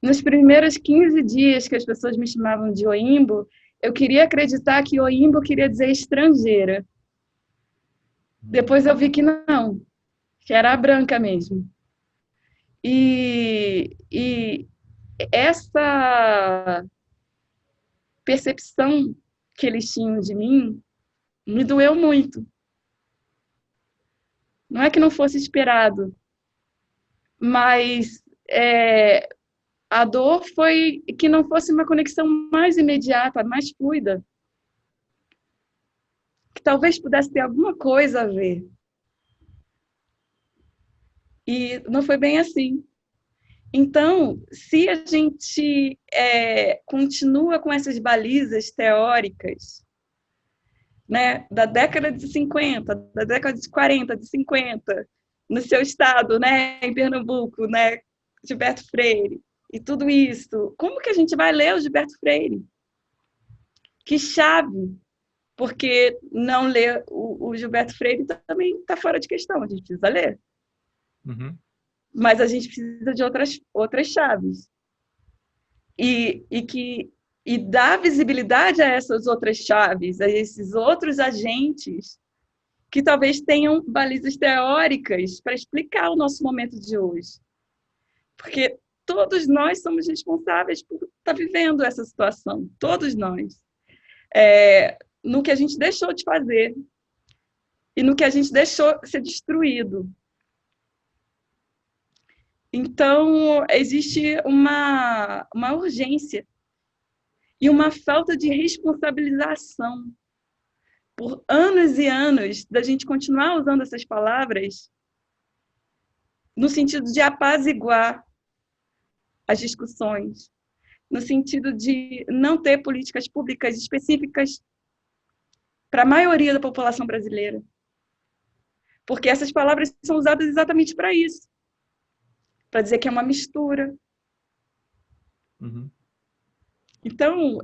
Nos primeiros 15 dias que as pessoas me chamavam de Oimbo, eu queria acreditar que Oimbo queria dizer estrangeira. Depois eu vi que não, que era a branca mesmo. E essa percepção que eles tinham de mim me doeu muito. Não é que não fosse esperado, mas a dor foi que não fosse uma conexão mais imediata, mais fluida. Que talvez pudesse ter alguma coisa a ver. E não foi bem assim. Então, se a gente continua com essas balizas teóricas, né, da década de 50, da década de 40, de 50, no seu estado, né, em Pernambuco, né, Gilberto Freire, e tudo isso, como que a gente vai ler o Gilberto Freire? Que chave! Porque não ler o Gilberto Freire também está fora de questão, a gente precisa ler. Uhum. Mas a gente precisa de outras chaves. E dar visibilidade a essas outras chaves, a esses outros agentes que talvez tenham balizas teóricas para explicar o nosso momento de hoje. Porque todos nós somos responsáveis por estar vivendo essa situação, todos nós. No que a gente deixou de fazer e no que a gente deixou ser destruído. Então, existe uma urgência e uma falta de responsabilização por anos e anos da gente continuar usando essas palavras no sentido de apaziguar as discussões, no sentido de não ter políticas públicas específicas para a maioria da população brasileira. Porque essas palavras são usadas exatamente para isso. Para dizer que é uma mistura. Uhum. Então,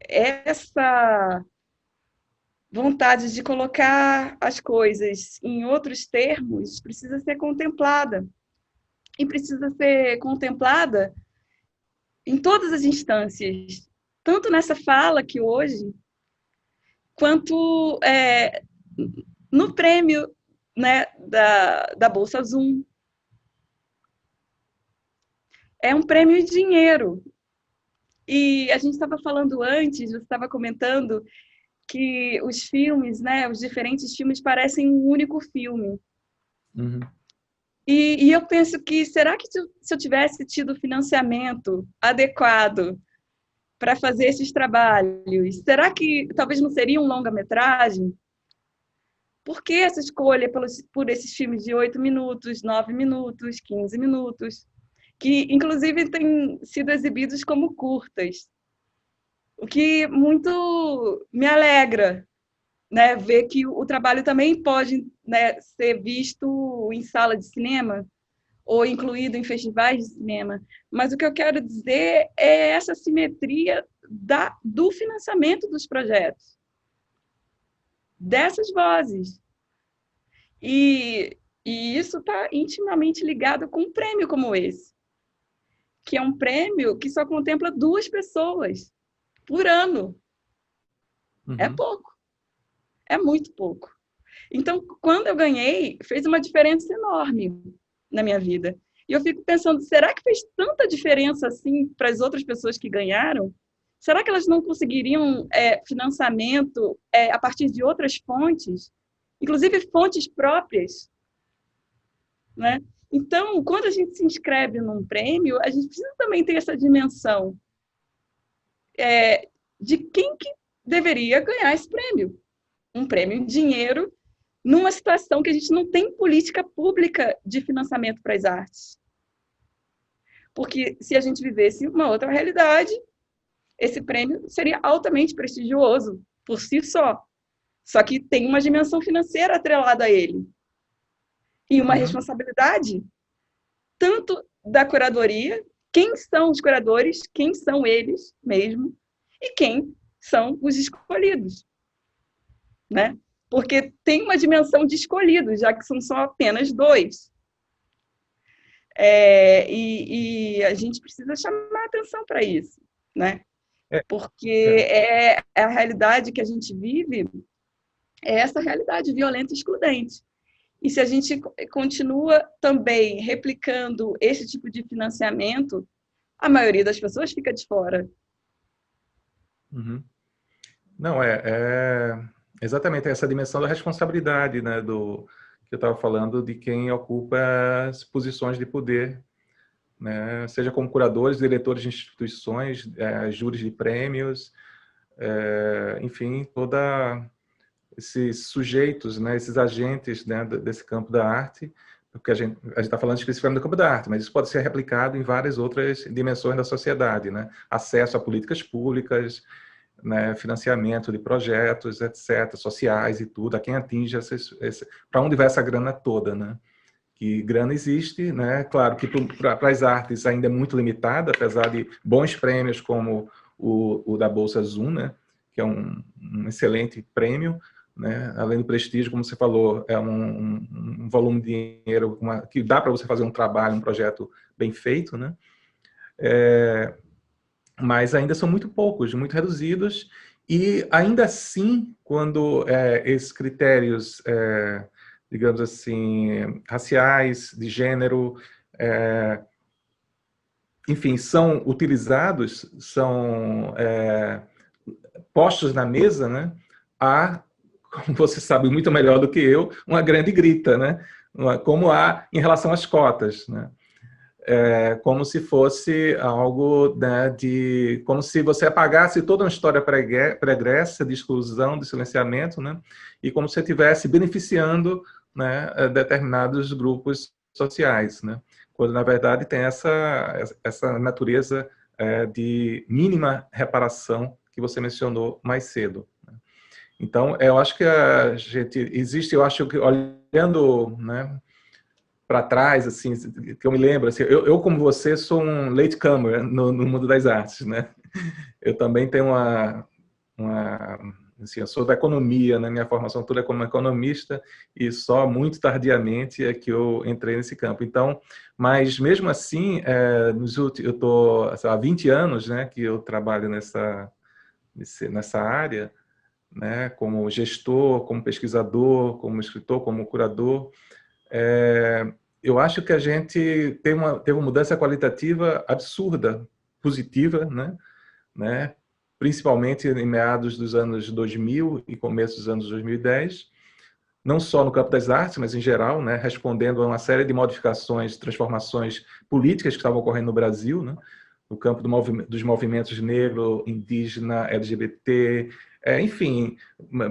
essa vontade de colocar as coisas em outros termos precisa ser contemplada. E precisa ser contemplada em todas as instâncias. Tanto nessa fala aqui hoje, quanto no prêmio, né, da Bolsa Zoom. É um prêmio em dinheiro. E a gente estava falando antes, você estava comentando que os filmes, né, os diferentes filmes parecem um único filme. Uhum. E eu penso que, será que se eu tivesse tido financiamento adequado para fazer esses trabalhos, será que talvez não seria um longa-metragem? Por que essa escolha por esses filmes de 8 minutos, 9 minutos, 15 minutos, que inclusive têm sido exibidos como curtas? O que muito me alegra, né, ver que o trabalho também pode, né, ser visto em sala de cinema, ou incluído em festivais de cinema. Mas o que eu quero dizer é essa simetria do financiamento dos projetos, dessas vozes. E isso está intimamente ligado com um prêmio como esse, que é um prêmio que só contempla 2 pessoas por ano. É pouco, é muito pouco. Então, quando eu ganhei, fez uma diferença enorme na minha vida. E eu fico pensando, será que fez tanta diferença assim para as outras pessoas que ganharam? Será que elas não conseguiriam financiamento a partir de outras fontes, inclusive fontes próprias, né? Então, quando a gente se inscreve num prêmio, a gente precisa também ter essa dimensão de quem que deveria ganhar esse prêmio. Um prêmio em dinheiro, numa situação que a gente não tem política pública de financiamento para as artes. Porque se a gente vivesse uma outra realidade, esse prêmio seria altamente prestigioso por si só. Só que tem uma dimensão financeira atrelada a ele. E uma responsabilidade tanto da curadoria, quem são os curadores, quem são eles mesmo, e quem são os escolhidos, né? Porque tem uma dimensão de escolhidos, já que são só apenas 2. E a gente precisa chamar atenção para isso, né? Porque a realidade que a gente vive é essa realidade violenta e excludente. E se a gente continua também replicando esse tipo de financiamento, a maioria das pessoas fica de fora. Não, exatamente essa dimensão da responsabilidade, né, que eu estava falando, de quem ocupa as posições de poder, né, seja como curadores, diretores de instituições, júris de prêmios, enfim, esses sujeitos, né, esses agentes, né, desse campo da arte, porque a gente está falando especificamente do campo da arte, mas isso pode ser replicado em várias outras dimensões da sociedade, né? Acesso a políticas públicas, né, financiamento de projetos, etc., sociais e tudo, a quem atinge para onde vai essa grana toda, né? Que grana existe, né? Claro que para as artes ainda é muito limitada, apesar de bons prêmios como o da Bolsa Zoom, né? Que é um excelente prêmio, né? Além do prestígio, como você falou, é um volume de dinheiro que dá para você fazer um trabalho, um projeto bem feito, né? Mas ainda são muito poucos, muito reduzidos, e ainda assim, quando esses critérios, digamos assim, raciais, de gênero, enfim, são utilizados, são postos na mesa, né? Há, como você sabe muito melhor do que eu, uma grande grita, né? Como há em relação às cotas, né? Como se fosse algo, né, como se você apagasse toda uma história pregressa de exclusão, de silenciamento, né, e como se estivesse beneficiando, né, determinados grupos sociais, né, quando na verdade tem essa natureza de mínima reparação que você mencionou mais cedo, né. Então, eu acho que eu acho que olhando, né, para trás, assim, que eu me lembro, assim, eu como você sou um latecomer no mundo das artes, né? Eu também tenho assim, eu sou da economia, né? Minha formação toda é como economista e só muito tardiamente é que eu entrei nesse campo. Então, mas mesmo assim, eu estou há 20 anos, né, que eu trabalho nessa área, né, como gestor, como pesquisador, como escritor, como curador. Eu acho que a gente teve uma mudança qualitativa absurda, positiva, né? Principalmente em meados dos anos 2000 e começo dos anos 2010, não só no campo das artes, mas em geral, né? Respondendo a uma série de modificações, transformações políticas que estavam ocorrendo no Brasil, né? No campo dos movimentos negro, indígena, LGBT, enfim,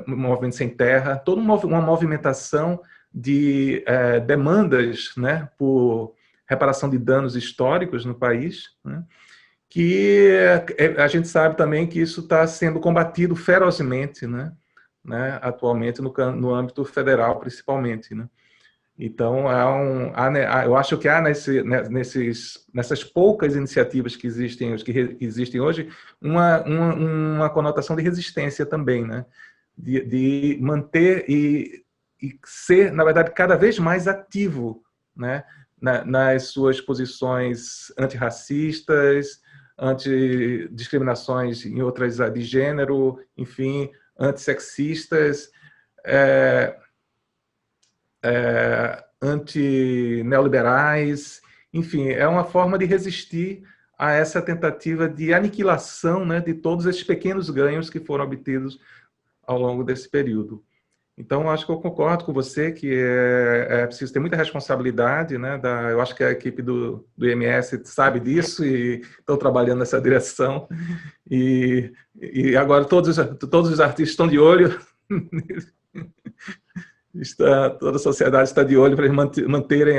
movimento sem terra, toda uma movimentação de demandas, né, por reparação de danos históricos no país, né, que a gente sabe também que isso está sendo combatido ferozmente, né, atualmente no âmbito federal, principalmente, né. Então, eu acho que há nessas poucas iniciativas que existem hoje, uma conotação de resistência também, né? De manter e ser, na verdade, cada vez mais ativo, né? Nas suas posições antirracistas, antidiscriminações em outras de gênero, enfim, antissexistas, anti-neoliberais, enfim, é uma forma de resistir a essa tentativa de aniquilação, né, de todos esses pequenos ganhos que foram obtidos ao longo desse período. Então, acho que eu concordo com você que é preciso ter muita responsabilidade, né? Eu acho que a equipe do IMS sabe disso e estão trabalhando nessa direção. E agora todos os artistas estão de olho. Toda a sociedade está de olho para eles manterem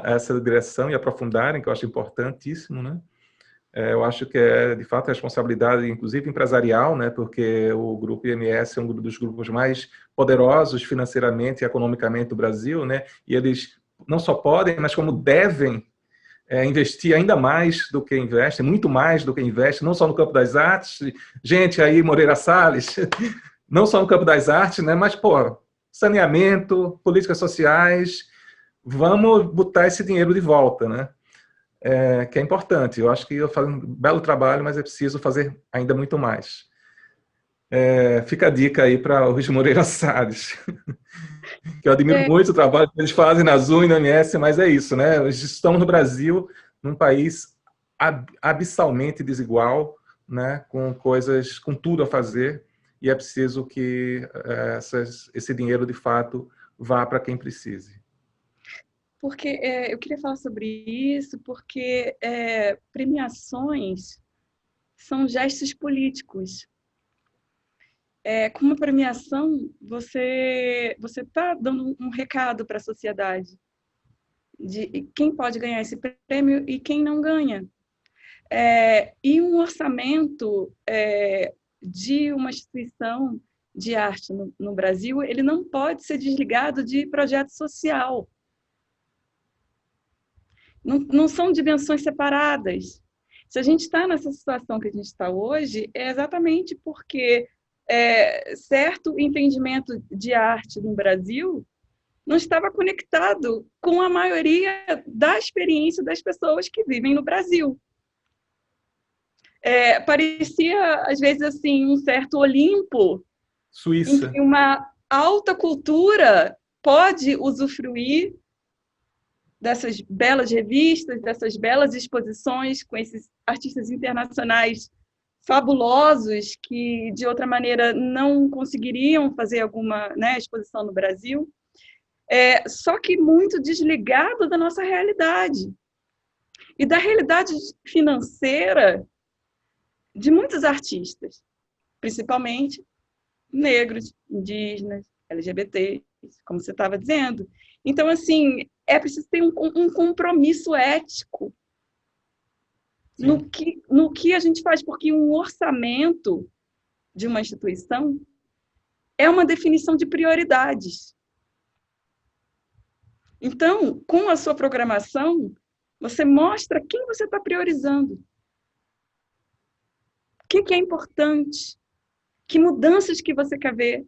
essa direção e aprofundarem, que eu acho importantíssimo, né? Eu acho que de fato, responsabilidade, inclusive empresarial, né? Porque o Grupo IMS é um dos grupos mais poderosos financeiramente e economicamente do Brasil, né? E eles não só podem, mas como devem investir ainda mais do que investem, muito mais do que investem, não só no campo das artes. Gente, aí, Moreira Salles, não só no campo das artes, né? Mas, pô, saneamento, políticas sociais, vamos botar esse dinheiro de volta, né? Que é importante. Eu acho que eu faço um belo trabalho, mas é preciso fazer ainda muito mais. Fica a dica aí para o Luiz Moreira Salles, que eu admiro muito o trabalho que eles fazem na ZU e na MS, mas é isso, né? Eles estão no Brasil, num país abissalmente desigual, né? Com tudo a fazer, e é preciso que esse dinheiro, de fato, vá para quem precise. Porque eu queria falar sobre isso, porque premiações são gestos políticos. Com uma premiação, você está dando um recado para a sociedade de quem pode ganhar esse prêmio e quem não ganha. E um orçamento de uma instituição de arte no Brasil, ele não pode ser desligado de projeto social. Não são dimensões separadas. Se a gente está nessa situação que a gente está hoje, é exatamente porque certo entendimento de arte no Brasil não estava conectado com a maioria da experiência das pessoas que vivem no Brasil. Parecia, às vezes, assim, um certo Olimpo, Suíça, em que uma alta cultura pode usufruir dessas belas revistas, dessas belas exposições com esses artistas internacionais fabulosos que, de outra maneira, não conseguiriam fazer alguma exposição no Brasil, só que muito desligado da nossa realidade e da realidade financeira de muitos artistas, principalmente negros, indígenas, LGBTs, como você estava dizendo. Então, assim, é preciso ter um compromisso ético no que a gente faz, porque um orçamento de uma instituição é uma definição de prioridades. Então, com a sua programação, você mostra quem você está priorizando. O que é importante? Que mudanças que você quer ver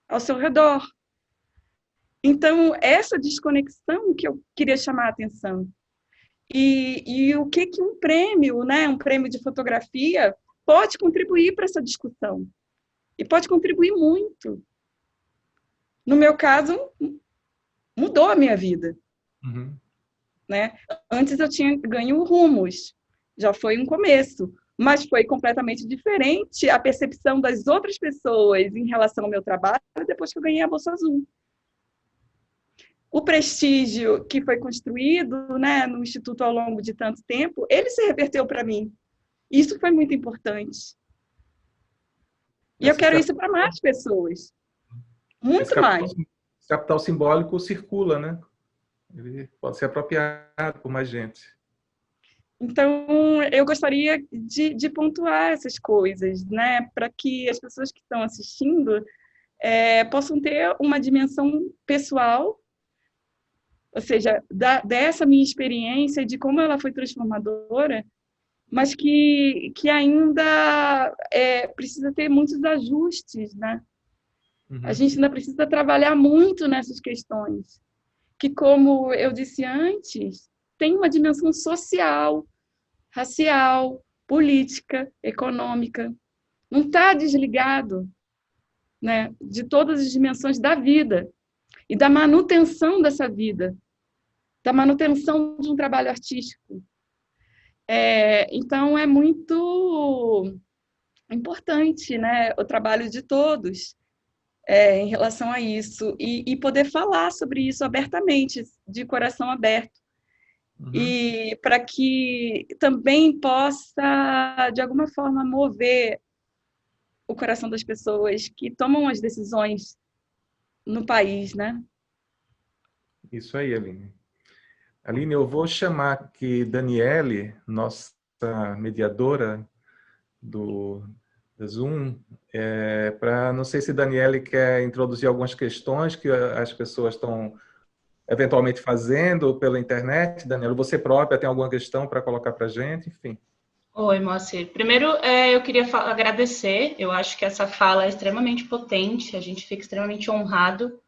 ao seu redor? Então, essa desconexão que eu queria chamar a atenção. E o que um prêmio, um prêmio de fotografia, pode contribuir para essa discussão. E pode contribuir muito. No meu caso, mudou a minha vida. Uhum. Antes eu tinha ganho rumos, já foi um começo, mas foi completamente diferente a percepção das outras pessoas em relação ao meu trabalho depois que eu ganhei a Bolsa Azul. O prestígio que foi construído no Instituto ao longo de tanto tempo, ele se reverteu para mim. Isso foi muito importante. E eu quero isso para mais pessoas. Muito mais. Esse capital simbólico circula, né? Ele pode ser apropriado por mais gente. Então, eu gostaria de pontuar essas coisas, para que as pessoas que estão assistindo possam ter uma dimensão pessoal ou seja, dessa minha experiência, de como ela foi transformadora, mas que ainda precisa ter muitos ajustes, né? A gente ainda precisa trabalhar muito nessas questões, que, como eu disse antes, tem uma dimensão social, racial, política, econômica. Não está desligado, né, de todas as dimensões da vida e da manutenção dessa vida, da manutenção de um trabalho artístico. Então, é muito importante, né, o trabalho de todos em relação a isso, e poder falar sobre isso abertamente, de coração aberto, e para que também possa, de alguma forma, mover o coração das pessoas que tomam as decisões no país, né? Isso aí, Aline. Aline, eu vou chamar aqui Daniele, nossa mediadora do Zoom, para, não sei se Daniele quer introduzir algumas questões que as pessoas estão eventualmente fazendo pela internet. Daniela, você própria tem alguma questão para colocar para a gente? Enfim. Oi, Moacir. Primeiro, eu queria agradecer. Eu acho que essa fala é extremamente potente, a gente fica extremamente honrado.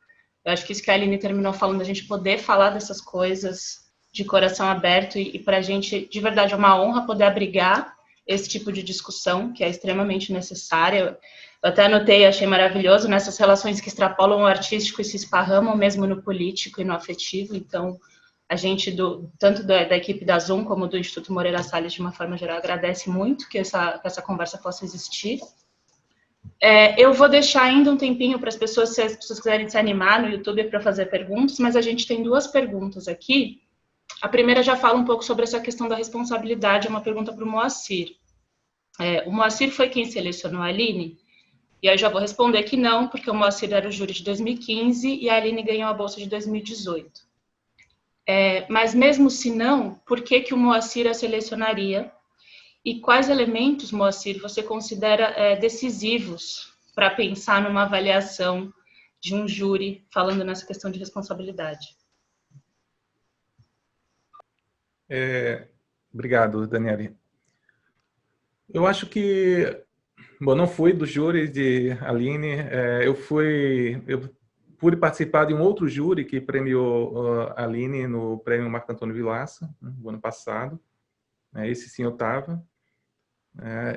Eu acho que isso que a Aline terminou falando, a gente poder falar dessas coisas de coração aberto, e para a gente, de verdade, é uma honra poder abrigar esse tipo de discussão, que é extremamente necessária. Eu até anotei, achei maravilhoso, nessas relações que extrapolam o artístico e se esparramam mesmo no político e no afetivo. Então, a gente, tanto da equipe da Zoom como do Instituto Moreira Salles, de uma forma geral, agradece muito que essa conversa possa existir. Eu vou deixar ainda um tempinho para as pessoas, se as pessoas quiserem se animar no YouTube para fazer perguntas, mas a gente tem duas perguntas aqui. A primeira já fala um pouco sobre essa questão da responsabilidade, é uma pergunta para o Moacir. O Moacir foi quem selecionou a Aline? E aí eu já vou responder que não, porque o Moacir era o júri de 2015 e a Aline ganhou a bolsa de 2018. Mas mesmo se não, por que o Moacir a selecionaria? E quais elementos, Moacir, você considera decisivos para pensar numa avaliação de um júri falando nessa questão de responsabilidade? Obrigado, Daniele. Eu acho que, bom, não fui do júri de Aline, eu pude participar de um outro júri que premiou a Aline no prêmio Marco Antônio Vilaça, no ano passado. Esse sim eu estava.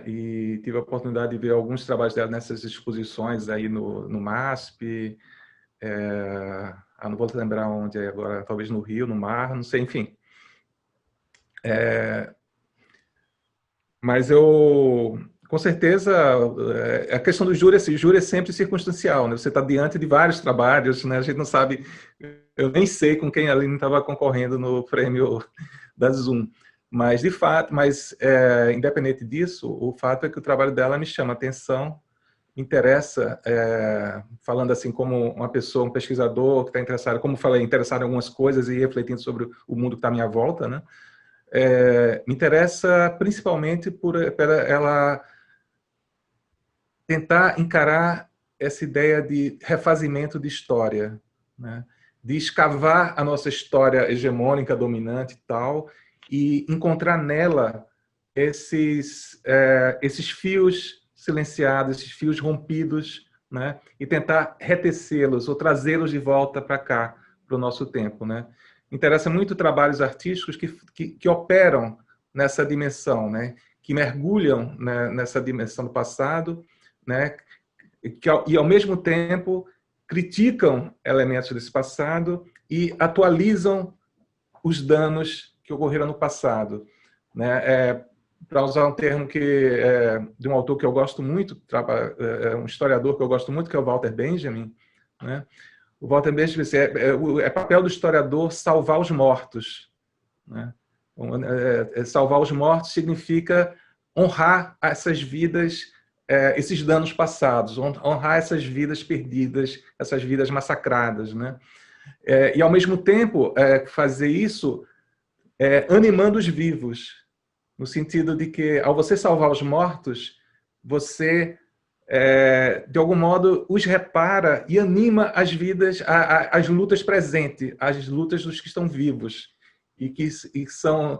E tive a oportunidade de ver alguns trabalhos dela nessas exposições aí no MASP, não vou lembrar onde é agora, talvez no Rio, no Mar, não sei, enfim. Mas eu, com certeza, a questão do júri, esse júri é sempre circunstancial, né? Você está diante de vários trabalhos, né? A gente não sabe, eu nem sei com quem a Aline estava concorrendo no prêmio da Zoom. Mas, de fato, independente disso, o fato é que o trabalho dela me chama a atenção, me interessa, falando assim como uma pessoa, um pesquisador que está interessado, como falei, interessado em algumas coisas e refletindo sobre o mundo que está à minha volta, né? Me interessa principalmente por ela tentar encarar essa ideia de refazimento de história, né? De escavar a nossa história hegemônica, dominante e tal, e encontrar nela esses fios silenciados, esses fios rompidos, né? E tentar retecê-los ou trazê-los de volta para cá, para o nosso tempo, né? Interessa muito trabalhos artísticos que operam nessa dimensão, né? Que mergulham, né, nessa dimensão do passado, né? E, ao mesmo tempo, criticam elementos desse passado e atualizam os danos que ocorreram no passado, né? Para usar um termo de um autor que eu gosto muito, um historiador que eu gosto muito, que é o Walter Benjamin, né? O Walter Benjamin é papel do historiador salvar os mortos, né? Salvar os mortos significa honrar essas vidas, esses danos passados, honrar essas vidas perdidas, essas vidas massacradas, né? E, ao mesmo tempo, fazer isso animando os vivos, no sentido de que, ao você salvar os mortos, você de algum modo, os repara e anima as vidas, as lutas presentes, as lutas dos que estão vivos, e que são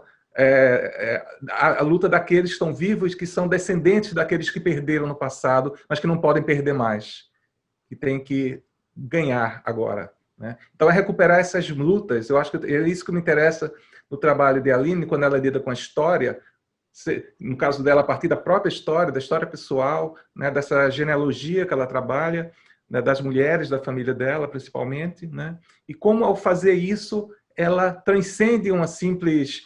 a luta daqueles que estão vivos, que são descendentes daqueles que perderam no passado, mas que não podem perder mais, que têm que ganhar agora, né? Então, é recuperar essas lutas. Eu acho que é isso que me interessa no trabalho de Aline, quando ela lida com a história, no caso dela, a partir da própria história, da história pessoal, né, dessa genealogia que ela trabalha, né, das mulheres da família dela, principalmente, né, e como, ao fazer isso, ela transcende uma simples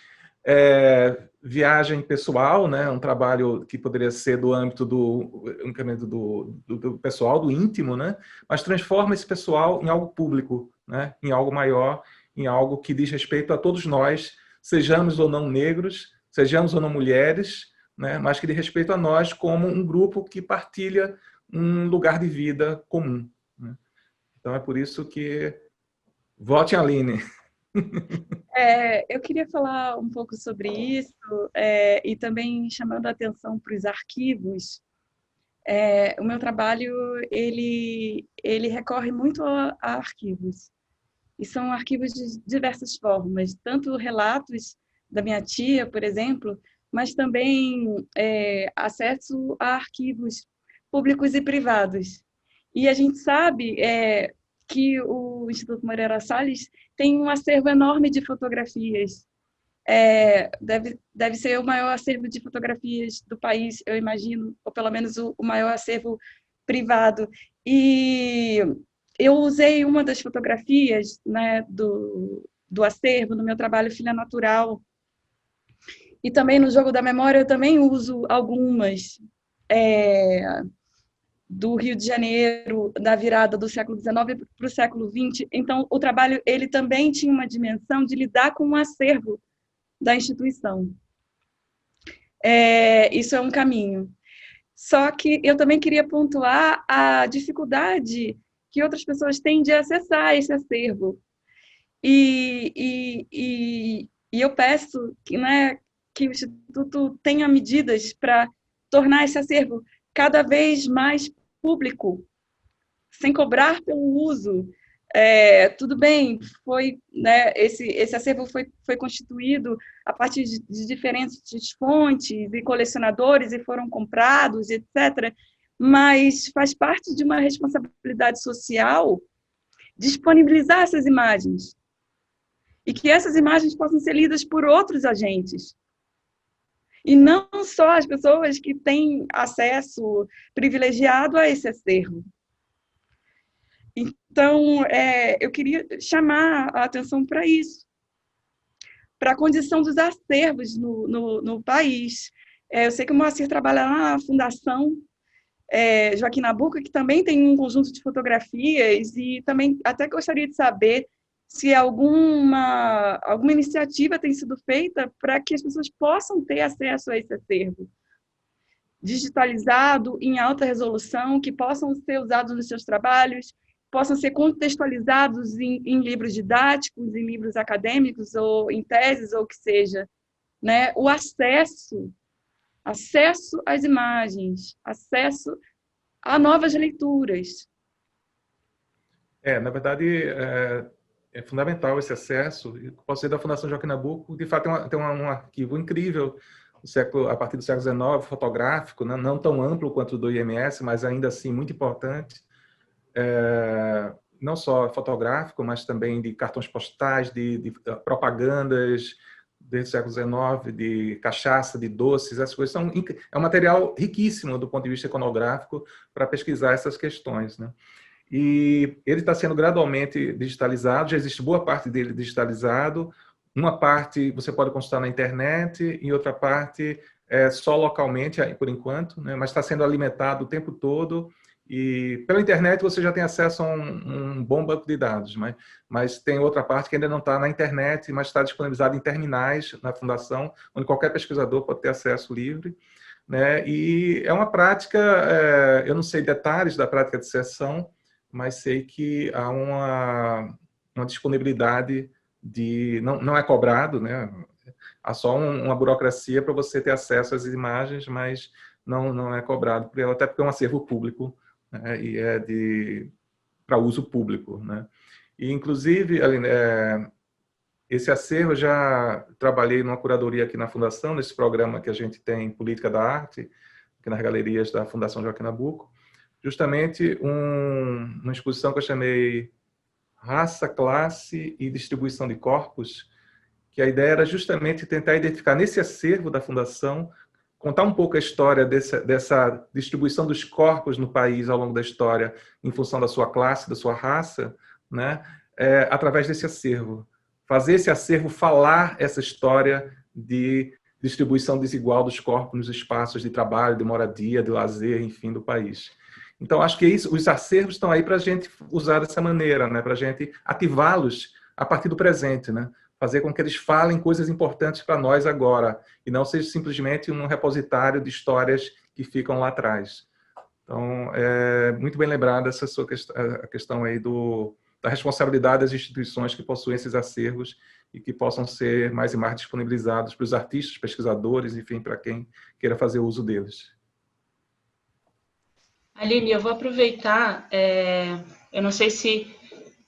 viagem pessoal, né, um trabalho que poderia ser do âmbito do pessoal, do íntimo, né, mas transforma esse pessoal em algo público, né, em algo maior, em algo que diz respeito a todos nós, sejamos ou não negros, sejamos ou não mulheres, né, mas que diz respeito a nós como um grupo que partilha um lugar de vida comum, né? Então, é por isso que votem Aline. Eu queria falar um pouco sobre isso, e também chamando a atenção para os arquivos. O meu trabalho, ele recorre muito a arquivos. E são arquivos de diversas formas, tanto relatos da minha tia, por exemplo, mas também acesso a arquivos públicos e privados. E a gente sabe que o Instituto Moreira Salles tem um acervo enorme de fotografias. Deve ser o maior acervo de fotografias do país, eu imagino, ou pelo menos o maior acervo privado. E eu usei uma das fotografias, né, do acervo no meu trabalho Filha Natural. E também no Jogo da Memória eu também uso algumas do Rio de Janeiro, da virada do século XIX para o século XX. Então, o trabalho ele também tinha uma dimensão de lidar com o acervo da instituição. Isso é um caminho. Só que eu também queria pontuar a dificuldade que outras pessoas têm de acessar esse acervo. E eu peço que, né, que o Instituto tenha medidas para tornar esse acervo cada vez mais público, sem cobrar pelo uso. Tudo bem, né, esse acervo foi constituído a partir de diferentes fontes e colecionadores, e foram comprados, etc. Mas faz parte de uma responsabilidade social disponibilizar essas imagens, e que essas imagens possam ser lidas por outros agentes. E não só as pessoas que têm acesso privilegiado a esse acervo. Então, eu queria chamar a atenção para isso, para a condição dos acervos no país. Eu sei que o Moacir trabalha lá na Fundação Joaquim Nabuco, que também tem um conjunto de fotografias, e também até gostaria de saber se alguma iniciativa tem sido feita para que as pessoas possam ter acesso a esse acervo digitalizado, em alta resolução, que possam ser usados nos seus trabalhos, possam ser contextualizados em livros didáticos, em livros acadêmicos, ou em teses, ou o que seja, né? O acesso às imagens, acesso a novas leituras. Na verdade, é fundamental esse acesso. Eu posso dizer da Fundação Joaquim Nabuco, de fato tem um arquivo incrível a partir do século XIX, fotográfico, né? Não tão amplo quanto o do IMS, mas ainda assim muito importante. Não só fotográfico, mas também de cartões postais, de propagandas desde o século XIX, de cachaça, de doces, essas coisas. É um material riquíssimo do ponto de vista iconográfico para pesquisar essas questões, né? E ele está sendo gradualmente digitalizado, já existe boa parte dele digitalizado. Uma parte você pode consultar na internet, e outra parte só localmente, por enquanto, né? Mas está sendo alimentado o tempo todo. E pela internet você já tem acesso a um bom banco de dados, mas tem outra parte que ainda não está na internet, mas está disponibilizado em terminais na Fundação, onde qualquer pesquisador pode ter acesso livre, né? E é uma prática, eu não sei detalhes da prática de sessão, mas sei que há uma disponibilidade não é cobrado, né? Há só uma burocracia para você ter acesso às imagens, mas não é cobrado por ela, até porque é um acervo público, né, e é para uso público, né? E, inclusive, Aline, esse acervo, eu já trabalhei numa curadoria aqui na Fundação, nesse programa que a gente tem, Política da Arte, aqui nas galerias da Fundação Joaquim Nabuco, justamente uma exposição que eu chamei Raça, Classe e Distribuição de Corpos, que a ideia era justamente tentar identificar nesse acervo da Fundação, contar um pouco a história dessa distribuição dos corpos no país ao longo da história, em função da sua classe, da sua raça, né? Através desse acervo. Fazer esse acervo falar essa história de distribuição desigual dos corpos nos espaços de trabalho, de moradia, de lazer, enfim, do país. Então, acho que os acervos estão aí para a gente usar dessa maneira, né? Para a gente ativá-los a partir do presente, né? Fazer com que eles falem coisas importantes para nós agora, e não seja simplesmente um repositário de histórias que ficam lá atrás. Então, muito bem lembrada essa sua a questão aí da responsabilidade das instituições que possuem esses acervos e que possam ser mais e mais disponibilizados para os artistas, pesquisadores, enfim, para quem queira fazer uso deles. Aline, eu vou aproveitar, eu não sei se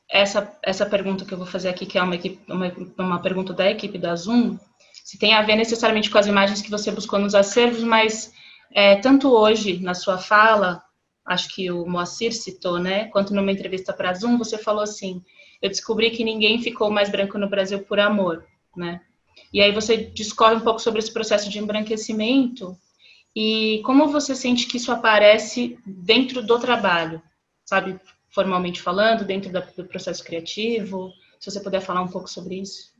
essa pergunta que eu vou fazer aqui, que é uma pergunta da equipe da Zoom, se tem a ver necessariamente com as imagens que você buscou nos acervos, mas tanto hoje, na sua fala, acho que o Moacir citou, né, quanto numa entrevista para a Zoom, você falou assim, eu descobri que ninguém ficou mais branco no Brasil por amor, né? E aí você discorre um pouco sobre esse processo de embranquecimento e como você sente que isso aparece dentro do trabalho, sabe? Formalmente falando, dentro do processo criativo, se você puder falar um pouco sobre isso.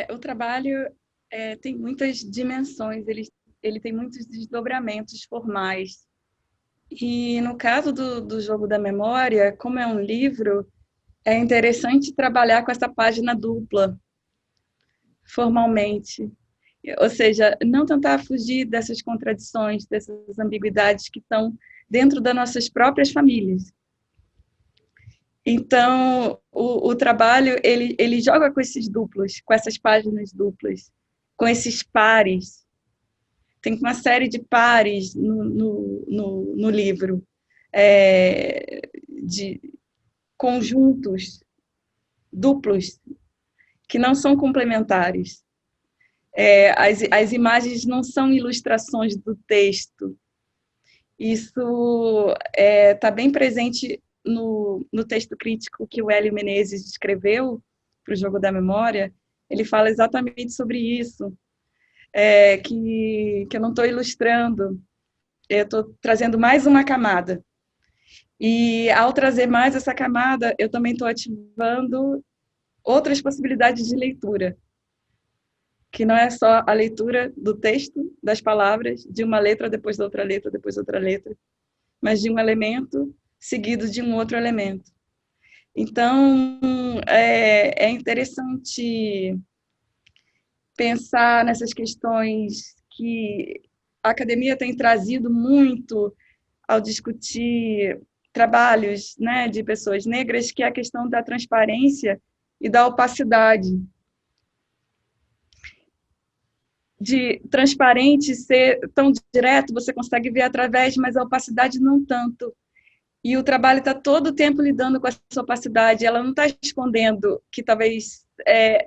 O trabalho tem muitas dimensões, ele tem muitos desdobramentos formais. E no caso do Jogo da Memória, como é um livro, é interessante trabalhar com essa página dupla, formalmente. Ou seja, não tentar fugir dessas contradições, dessas ambiguidades que estão dentro das nossas próprias famílias. Então, o trabalho, ele joga com esses duplos, com essas páginas duplas, com esses pares. Tem uma série de pares no livro, de conjuntos duplos, que não são complementares. As imagens não são ilustrações do texto. Isso está bem presente no texto crítico que o Hélio Menezes escreveu para o Jogo da Memória. Ele fala exatamente sobre isso, que eu não estou ilustrando, eu estou trazendo mais uma camada. E, ao trazer mais essa camada, eu também estou ativando outras possibilidades de leitura, que não é só a leitura do texto, das palavras, de uma letra, depois da outra letra, depois outra letra, mas de um elemento seguido de um outro elemento. Então, é interessante pensar nessas questões que a academia tem trazido muito ao discutir trabalhos, né, de pessoas negras, que é a questão da transparência e da opacidade. De transparente ser tão direto, você consegue ver através, mas a opacidade não tanto. E o trabalho está todo o tempo lidando com essa opacidade, ela não está escondendo que talvez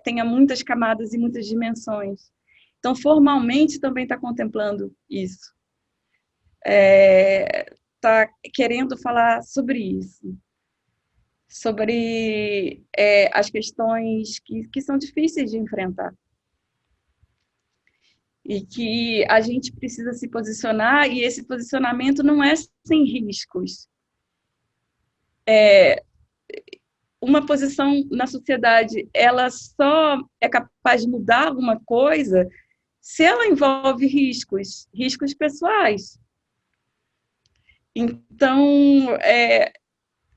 tenha muitas camadas e muitas dimensões. Então, formalmente, também está contemplando isso. Está querendo falar sobre isso. Sobre as questões que são difíceis de enfrentar. E que a gente precisa se posicionar, e esse posicionamento não é sem riscos. Uma posição na sociedade, ela só é capaz de mudar alguma coisa se ela envolve riscos pessoais. Então,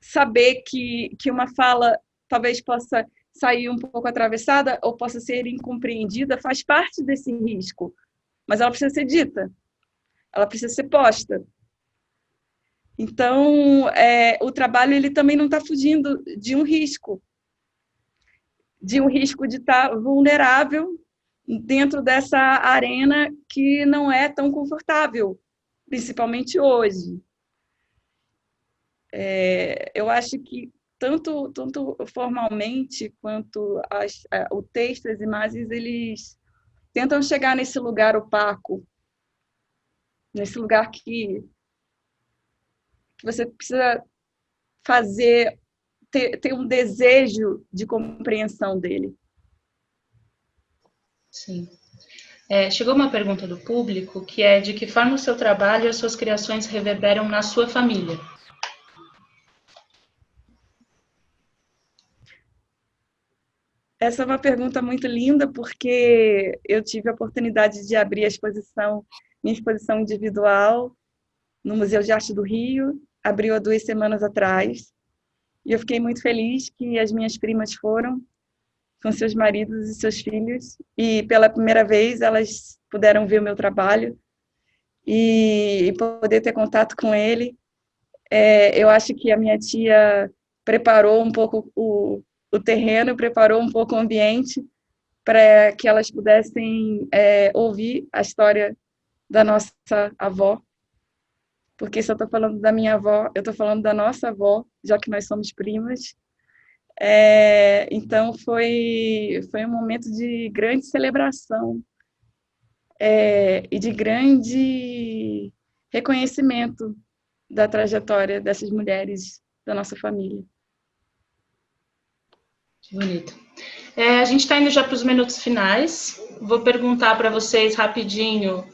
saber que uma fala talvez possa sair um pouco atravessada ou possa ser incompreendida faz parte desse risco, mas ela precisa ser dita, ela precisa ser posta. Então, o trabalho ele também não está fugindo de um risco de estar vulnerável dentro dessa arena que não é tão confortável, principalmente hoje. Eu acho que tanto formalmente quanto o texto, as imagens, eles tentam chegar nesse lugar opaco, nesse lugar que você precisa ter um desejo de compreensão dele. Sim. Chegou uma pergunta do público, que é: de que forma o seu trabalho e as suas criações reverberam na sua família? Essa é uma pergunta muito linda, porque eu tive a oportunidade de abrir minha exposição individual no Museu de Arte do Rio, abriu há 2 semanas atrás, e eu fiquei muito feliz que as minhas primas foram, com seus maridos e seus filhos, e pela primeira vez elas puderam ver o meu trabalho e poder ter contato com ele. Eu acho que a minha tia preparou um pouco o terreno, preparou um pouco o ambiente para que elas pudessem ouvir a história da nossa avó, porque se eu estou falando da minha avó, eu estou falando da nossa avó, já que nós somos primas. Então, foi um momento de grande celebração e de grande reconhecimento da trajetória dessas mulheres da nossa família. Que bonito. A gente está indo já para os minutos finais. Vou perguntar para vocês rapidinho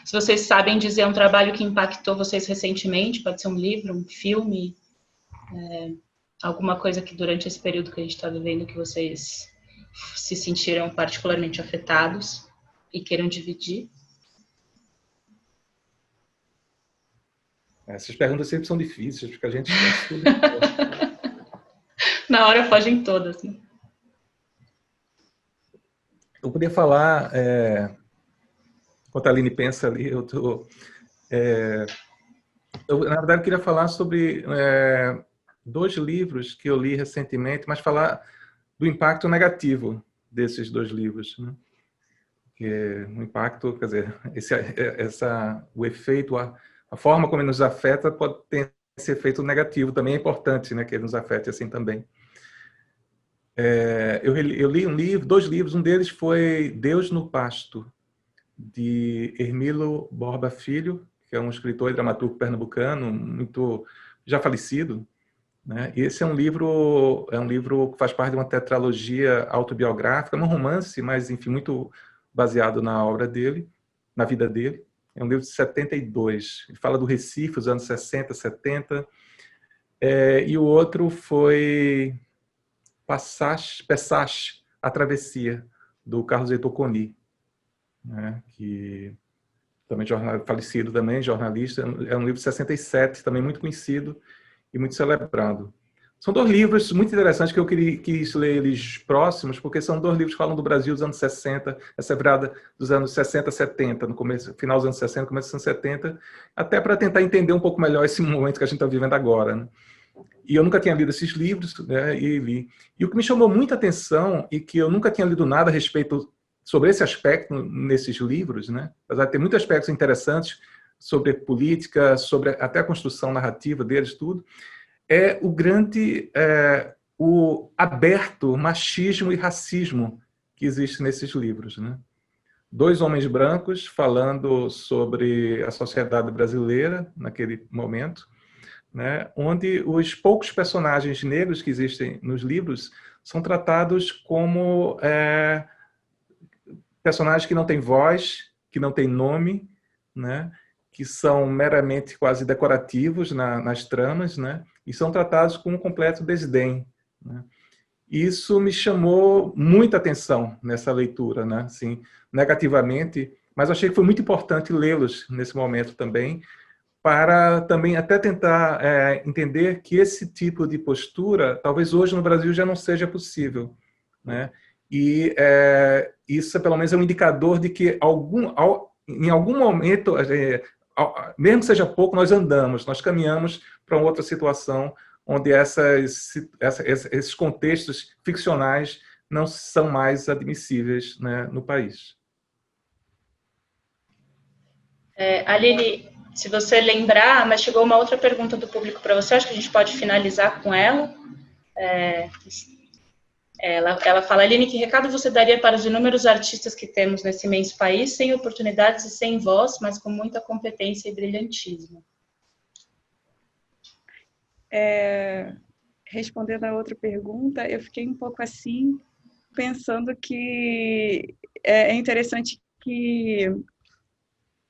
se vocês sabem dizer um trabalho que impactou vocês recentemente. Pode ser um livro, um filme, alguma coisa que durante esse período que a gente está vivendo que vocês se sentiram particularmente afetados e queiram dividir. Essas perguntas sempre são difíceis, porque a gente esquece tudo. Na hora fogem todas, né? Eu poderia falar, enquanto a Aline pensa ali, na verdade, queria falar sobre 2 livros que eu li recentemente, mas falar do impacto negativo desses 2 livros, né? Que o impacto, quer dizer, o efeito, a forma como ele nos afeta pode ter esse efeito negativo, também é importante, né, que ele nos afete assim também. Eu li 2 livros, um deles foi Deus no Pasto, de Hermilo Borba Filho, que é um escritor e dramaturgo pernambucano, muito já falecido, né? E esse é um livro que faz parte de uma tetralogia autobiográfica, um romance, mas enfim, muito baseado na obra dele, na vida dele. É um livro de 72, ele fala do Recife, os anos 60, 70, e o outro foi Passage, A Travessia, do Carlos Heitor Coni, né? Que também falecido, também jornalista. É um livro de 67, também muito conhecido e muito celebrado. São 2 livros muito interessantes que eu quis ler eles próximos, porque são 2 livros que falam do Brasil dos anos 60, essa virada dos anos 60, 70, no começo, final dos anos 60, começo dos anos 70, até para tentar entender um pouco melhor esse momento que a gente está vivendo agora, né? E eu nunca tinha lido esses livros, né, e li. E o que me chamou muita atenção, e que eu nunca tinha lido nada a respeito sobre esse aspecto nesses livros, né, apesar de ter muitos aspectos interessantes sobre política, sobre até a construção narrativa deles, tudo, é o aberto machismo e racismo que existe nesses livros, né? 2 homens brancos falando sobre a sociedade brasileira naquele momento, né, onde os poucos personagens negros que existem nos livros são tratados como personagens que não têm voz, que não têm nome, né, que são meramente quase decorativos nas tramas, né, e são tratados com um completo desdém, né. Isso me chamou muita atenção nessa leitura, né, assim, negativamente, mas achei que foi muito importante lê-los nesse momento também, para também até tentar entender que esse tipo de postura, talvez hoje no Brasil já não seja possível, né? E isso pelo menos é um indicador de que em algum momento, mesmo que seja pouco, nós caminhamos para uma outra situação onde esses contextos ficcionais não são mais admissíveis, né, no país. Aline, se você lembrar, mas chegou uma outra pergunta do público para você, acho que a gente pode finalizar com ela. Ela fala, Aline, que recado você daria para os inúmeros artistas que temos nesse imenso país, sem oportunidades e sem voz, mas com muita competência e brilhantismo? Respondendo a outra pergunta, eu fiquei um pouco assim, pensando que é interessante que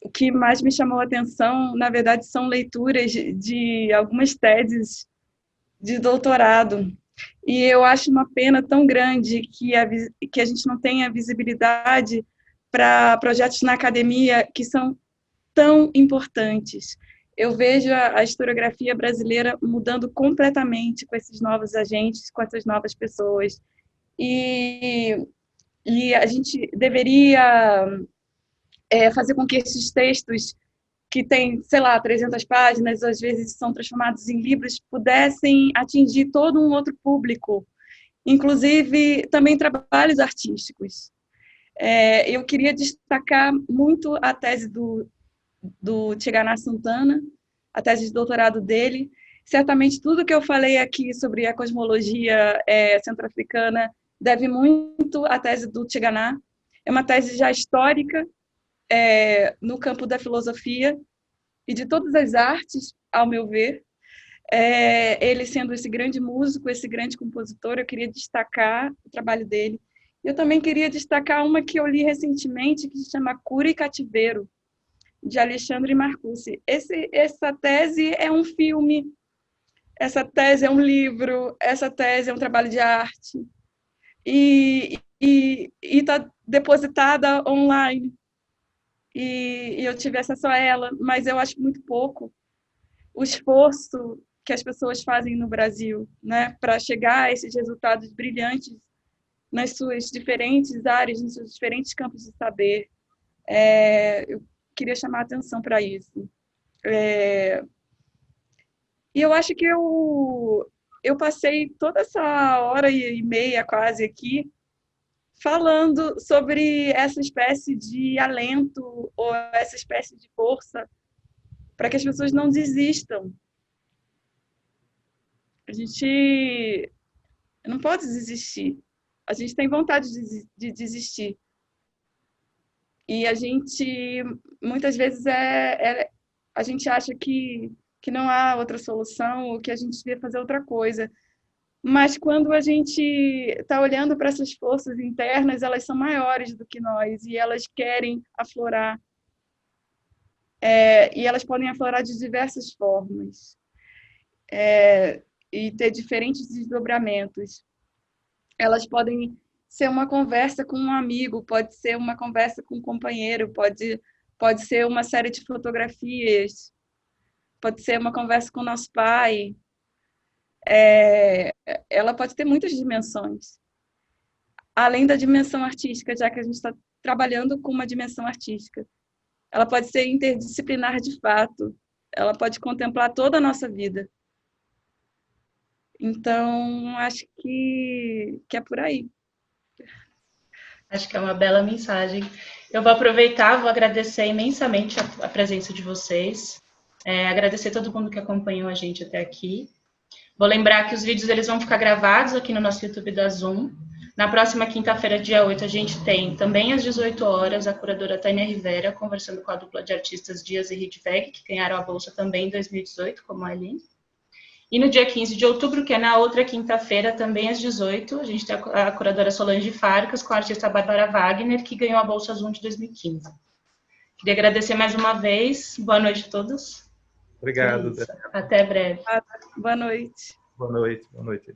o que mais me chamou a atenção, na verdade, são leituras de algumas teses de doutorado. E eu acho uma pena tão grande que a gente não tenha visibilidade para projetos na academia que são tão importantes. Eu vejo a historiografia brasileira mudando completamente com esses novos agentes, com essas novas pessoas. E a gente deveria fazer com que esses textos, que têm, sei lá, 300 páginas, às vezes são transformados em livros, pudessem atingir todo um outro público, inclusive também trabalhos artísticos. Eu queria destacar muito a tese do Tigana Santana, a tese de doutorado dele. Certamente tudo que eu falei aqui sobre a cosmologia centro-africana deve muito à tese do Tigana. É uma tese já histórica no campo da filosofia e de todas as artes, ao meu ver. Ele sendo esse grande músico, esse grande compositor, eu queria destacar o trabalho dele. Eu também queria destacar uma que eu li recentemente, que se chama Cura e Cativeiro, de Alexandre Marcuse. Essa tese é um filme, essa tese é um livro, essa tese é um trabalho de arte, e está depositada online. E eu tive acesso a ela, mas eu acho muito pouco o esforço que as pessoas fazem no Brasil, né, para chegar a esses resultados brilhantes nas suas diferentes áreas, nos seus diferentes campos de saber. Eu queria chamar a atenção para isso. E eu acho que eu passei toda essa hora e meia quase aqui falando sobre essa espécie de alento ou essa espécie de força para que as pessoas não desistam. A gente não pode desistir. A gente tem vontade de desistir. E a gente, muitas vezes, a gente acha que não há outra solução ou que a gente devia fazer outra coisa. Mas quando a gente está olhando para essas forças internas, elas são maiores do que nós e elas querem aflorar. E elas podem aflorar de diversas formas e ter diferentes desdobramentos. Elas podem ser uma conversa com um amigo, pode ser uma conversa com um companheiro, pode ser uma série de fotografias, pode ser uma conversa com o nosso pai. Ela pode ter muitas dimensões, além da dimensão artística, já que a gente está trabalhando com uma dimensão artística. Ela pode ser interdisciplinar de fato, ela pode contemplar toda a nossa vida. Então, acho que é por aí. Acho que é uma bela mensagem. Eu vou aproveitar, vou agradecer imensamente a presença de vocês, agradecer a todo mundo que acompanhou a gente até aqui. Vou lembrar que os vídeos eles vão ficar gravados aqui no nosso YouTube da Zoom. Na próxima quinta-feira, dia 8, a gente tem também às 18 horas a curadora Tânia Rivera conversando com a dupla de artistas Dias e Rydberg, que ganharam a bolsa também em 2018, como a Aline. E no dia 15 de outubro, que é na outra quinta-feira, também às 18, a gente tem a curadora Solange Farcas com a artista Bárbara Wagner, que ganhou a bolsa Zoom de 2015. Queria agradecer mais uma vez. Boa noite a todos. Obrigado. Até breve. Boa noite. Boa noite. Boa noite.